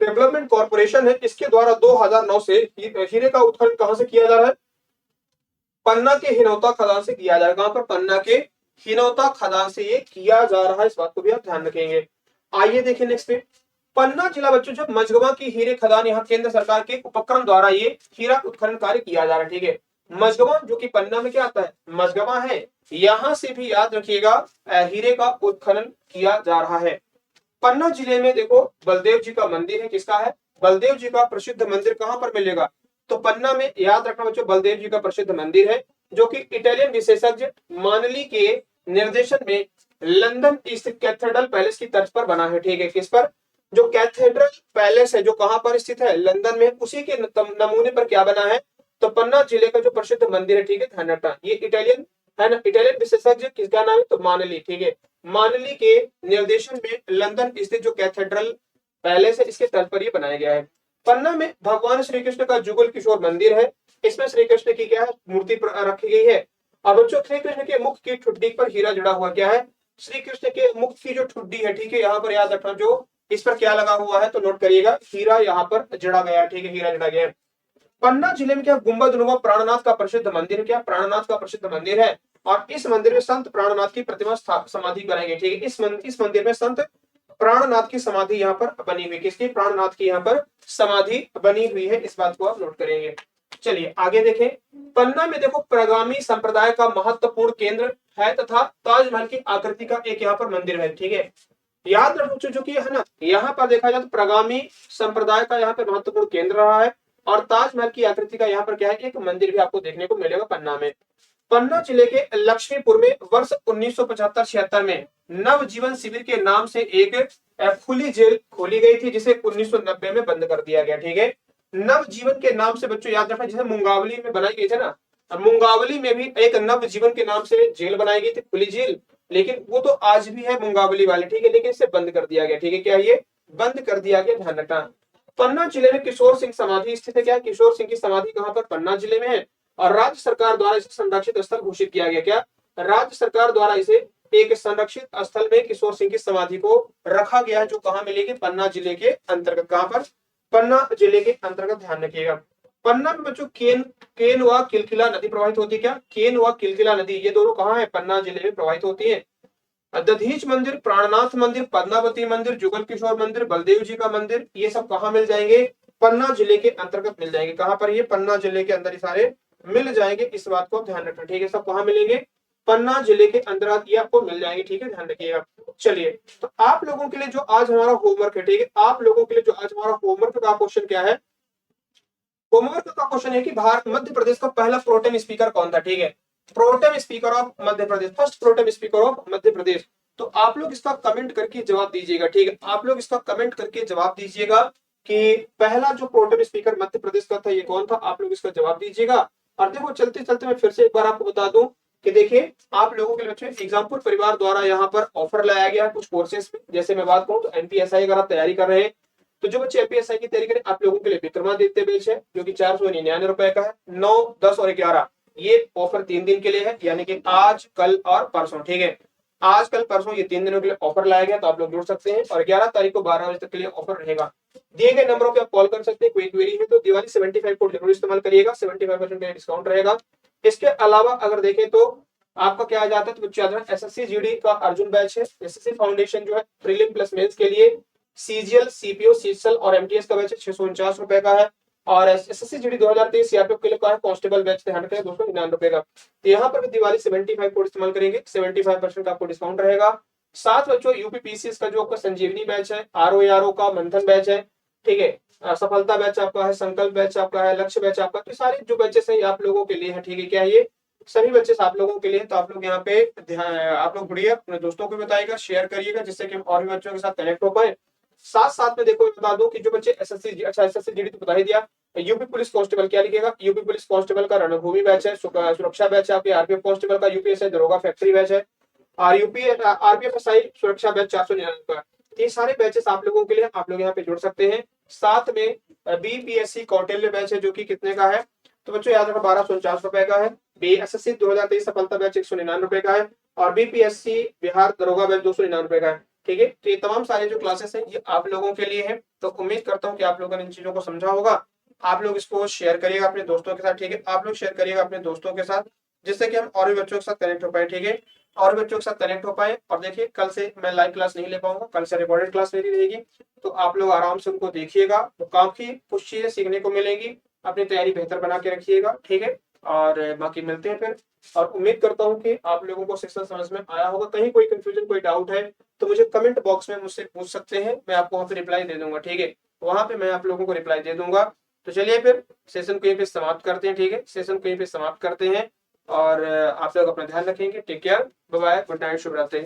डेवलपमेंट कॉर्पोरेशन है, इसके द्वारा 2009 से हीरे का उत्खनन कहां से किया जा रहा है, पन्ना के हिनौता खदान से किया जा रहा है। कहां पर, पन्ना के हिनौता खदान से ये किया जा रहा है, इस बात को भी आप ध्यान रखेंगे। आइए देखिए नेक्स्ट पे, पन्ना जिला बच्चों जब मझगवां की हीरे खदान यहाँ केंद्र सरकार के उपक्रम द्वारा ये हीरा उत्खनन कार्य किया जा रहा है, ठीक है। मझगवां जो कि पन्ना में क्या आता है, मझगवां है, यहां से भी याद रखिएगा हीरे का उत्खनन किया जा रहा है। पन्ना जिले में देखो बलदेव जी का मंदिर है, किसका है, बलदेव जी का प्रसिद्ध मंदिर कहां पर मिलेगा, तो पन्ना में, याद रखना बच्चों, बलदेव जी का प्रसिद्ध मंदिर है, जो कि इटालियन विशेषज्ञ मानली के निर्देशन में लंदन स्थित कैथेड्रल पैलेस की तर्ज पर बना है, ठीक है, किस पर, जो कैथेड्रल पैलेस है जो कहां पर स्थित है, लंदन में, उसी के नमूने पर क्या बना है, तो पन्ना जिले का जो प्रसिद्ध मंदिर है, ठीक है, ध्यान रखना। ये इटालियन है ना, इटालियन विशेषज्ञ किसका नाम है, तो मानली, ठीक है, मानली के निर्देशन में लंदन स्थित जो कैथेड्रल पैलेस है इसके तर्ज पर ये बनाया गया है। पन्ना में भगवान श्री कृष्ण का जुगल किशोर मंदिर है, इसमें श्री कृष्ण की क्या है, मूर्ति रखी गई है। और बच्चों श्री कृष्ण के मुख की ठुड्डी पर हीरा जड़ा हुआ क्या है, श्री कृष्ण के मुख की जो ठुड्डी है, ठीक है, यहाँ पर याद रखना जो इस पर क्या लगा हुआ है, तो नोट करिएगा, हीरा यहाँ पर जड़ा गया है, ठीक है, हीरा जड़ा गया है। पन्ना जिले में क्या गुंबदनुमा प्राणनाथ का प्रसिद्ध मंदिर है, क्या प्राणनाथ का प्रसिद्ध मंदिर है, और इस मंदिर में संत प्राणनाथ की प्रतिमा समाधि बनाएंगे, ठीक है, इस मंदिर में संत प्राणनाथ की समाधि यहाँ पर बनी हुई, किसकी, प्राणनाथ की यहाँ पर समाधि बनी हुई है, इस बात को आप नोट करेंगे। चलिए आगे देखें, पन्ना में देखो प्रगामी संप्रदाय का महत्वपूर्ण केंद्र है तथा ताजमहल की आकृति का एक यहाँ पर मंदिर है, ठीक है, याद रखो जो कि है ना, यहाँ पर देखा जाए तो प्रगामी संप्रदाय का यहाँ पर महत्वपूर्ण केंद्र रहा है, और ताजमहल की आकृति का यहाँ पर क्या है, एक मंदिर भी आपको देखने को मिलेगा पन्ना में। पन्ना जिले के लक्ष्मीपुर में वर्ष 1975-76 में नवजीवन शिविर के नाम से एक खुली जेल खोली गई थी, जिसे 1990 में बंद कर दिया गया, ठीक है। नवजीवन के नाम से बच्चों याद रखना, जैसे मुंगावली में बनाई गई थी ना, मुंगावली में भी एक नवजीवन के नाम से जेल बनाई गई थी, खुली जेल, लेकिन वो तो आज भी है मुंगावली वाले, ठीक है, लेकिन इसे बंद कर दिया गया, ठीक है, क्या ये बंद कर दिया गया, ध्यान रखना। पन्ना जिले में किशोर सिंह समाधि स्थित है, क्या किशोर सिंह की समाधि कहां पर, पन्ना जिले में है, और राज्य सरकार द्वारा इसे संरक्षित स्थल घोषित किया गया, क्या राज्य सरकार द्वारा इसे एक संरक्षित स्थल में किशोर सिंह की समाधि को रखा गया है, जो कहां मिलेगी, पन्ना जिले के अंतर्गत, कहां पर, पन्ना जिले के अंतर्गत, ध्यान रखिएगा। पन्ना में बच्चों केन व किलकिला नदी प्रवाहित होती है, क्या केन व किलकिला नदी, ये दोनों कहां है, पन्ना जिले में प्रवाहित होती है। दधीच मंदिर, प्राणनाथ मंदिर, पद्मावती मंदिर, जुगल किशोर मंदिर, बलदेव जी का मंदिर, ये सब कहां मिल जाएंगे, पन्ना जिले के अंतर्गत मिल जाएंगे, कहां पर, ये पन्ना जिले के अंदर सारे मिल जाएंगे, इस बात को ध्यान रखना, ठीक है, सब कहां मिलेंगे, पन्ना जिले के अंतर्गत ये आपको मिल जाएंगे, ठीक है, ध्यान रखिएगा। चलिए, तो आप लोगों के लिए जो आज हमारा होमवर्क है, ठीक है, आप लोगों के लिए जो आज हमारा होमवर्क का क्वेश्चन क्या है, होमवर्क का क्वेश्चन है कि भारत मध्य प्रदेश का पहला प्रोटेम स्पीकर कौन था, ठीक है, pro tem speaker of Madhya Pradesh, first pro tem speaker of Madhya Pradesh. तो आप लोग इसका कमेंट करके जवाब दीजिएगा, ठीक है, आप लोग इसका कमेंट करके जवाब दीजिएगा कि पहला जो प्रोटेम स्पीकर मध्य प्रदेश का था ये कौन था, आप लोग इसका जवाब दीजिएगा। और देखो चलते चलते मैं फिर से एक बार आपको बता दूं कि देखिए आप लोगों के लिए बच्चों एग्जाम्पल परिवार द्वारा यहाँ पर ऑफर लाया गया है कुछ कोर्सेज में, जैसे मैं बात करूं तो एमपीएसआई अगर आप तैयारी कर रहे हैं, तो जो बच्चे एमपीएसआई की तैयारी करें, आप लोगों के लिए विक्रमादित्य बैच है जो कि 499 रुपए का है, 9, 10 और 11, ये ऑफर 3 दिन के लिए है, यानी कि आज, कल और परसों, ठीक है, आज, कल, परसों ये 3 दिनों के लिए ऑफर लाया गया, तो आप लोग जुड़ सकते हैं, और 11 तारीख को 12 बजे तक के लिए ऑफर रहेगा। दिए गए नंबरों पे आप कॉल कर सकते हैं, कोई क्वेरी है तो दिवाली 75 कोड जरूर इस्तेमाल करिएगा, 75% का डिस्काउंट रहेगा। इसके अलावा अगर देखें तो आपका क्या आ जाता है, तो बच्चे एसएससी जीडी का अर्जुन बैच है, एसएससी फाउंडेशन जो है प्रीलिम प्लस मेंस के लिए, सीजीएल, सीपीओ, सीएसएल और एमटीएस का बैच 649 रुपए का है, और एसएससी जीडी 2023 सीआरपीएफ के लिए का है कांस्टेबल बैच, ध्यान रखें 299 का। तो यहाँ पर भी दिवाली 75 कोड इस्तेमाल करेंगे, 75% का आपको डिस्काउंट रहेगा। साथ बच्चों यूपी पीसीएस का जो आपका संजीवनी बैच है, आरओ का मंथन बैच है, ठीक है, सफलता बैच आपका है, संकल्प बैच आपका है, लक्ष्य बैच आपका, तो सारे जो बैचेस हैं आप लोगों के लिए है, ठीक है। क्या है ये सभी बच्चे आप लोगों के लिए, तो आप लोग यहाँ पे आप लोग जुड़िए, अपने दोस्तों को बताइएगा, शेयर करिएगा, जिससे कि हम और भी बच्चों के साथ कनेक्ट हो पाए। साथ साथ में देखो बता दूं कि जो बच्चे एसएससी, अच्छा एसएससी जीडी तो बता ही दिया, यूपी पुलिस कांस्टेबल क्या लिखेगा, यूपी पुलिस कांस्टेबल का रणभूमि बैच है, सुरक्षा बैच है आपके, आरपीएफ कांस्टेबल का यूपीएसआई दरोगा फैक्ट्री बैच है, और यूपी आरपीएफएसआई सुरक्षा बैच 499 का। ये सारे बैचेस आप लोगों के लिए, आप लोग यहाँ पे जुड़ सकते हैं। साथ में बीपीएससी कौटिल्य बैच है, जो कि कितने का है, तो बच्चों याद रखो 1249 रुपए का है। बीएसएससी 2023 सफलता बैच 199 रुपए का है, और बीपीएससी बिहार दरोगा बैच 299 रुपए का है, ठीक है। तो ये तमाम सारे जो क्लासेस हैं ये आप लोगों के लिए है। तो उम्मीद करता हूँ कि आप लोगों ने इन चीजों को समझा होगा। आप लोग इसको शेयर करिएगा अपने दोस्तों के साथ, ठीक है, आप लोग शेयर करिएगा अपने दोस्तों के साथ, जिससे कि हम और भी बच्चों के साथ कनेक्ट हो पाए, ठीक है, और बच्चों के साथ कनेक्ट हो पाए। और देखिए कल से मैं लाइव क्लास नहीं ले पाऊंगा, कल से रिकॉर्डेड क्लास मेरी रहेगी, तो आप लोग आराम से उनको देखिएगा, तो काफी कुछ चीजें सीखने को मिलेंगी। अपनी तैयारी बेहतर बना के रखिएगा, ठीक है, और बाकी मिलते हैं फिर। और उम्मीद करता हूँ कि आप लोगों को सेक्शन समझ में आया होगा। कहीं कोई कंफ्यूजन, कोई डाउट है तो मुझे कमेंट बॉक्स में मुझसे पूछ सकते हैं, मैं आपको वहाँ पे रिप्लाई दे दूंगा, ठीक है, वहां पे मैं आप लोगों को रिप्लाई दे दूंगा। तो चलिए फिर सेशन को यहीं पे समाप्त करते हैं, ठीक है, सेशन को यहीं पे समाप्त करते हैं। और आप लोग अपना ध्यान रखेंगे, take care, bye bye, good night, शुभ रात्रि।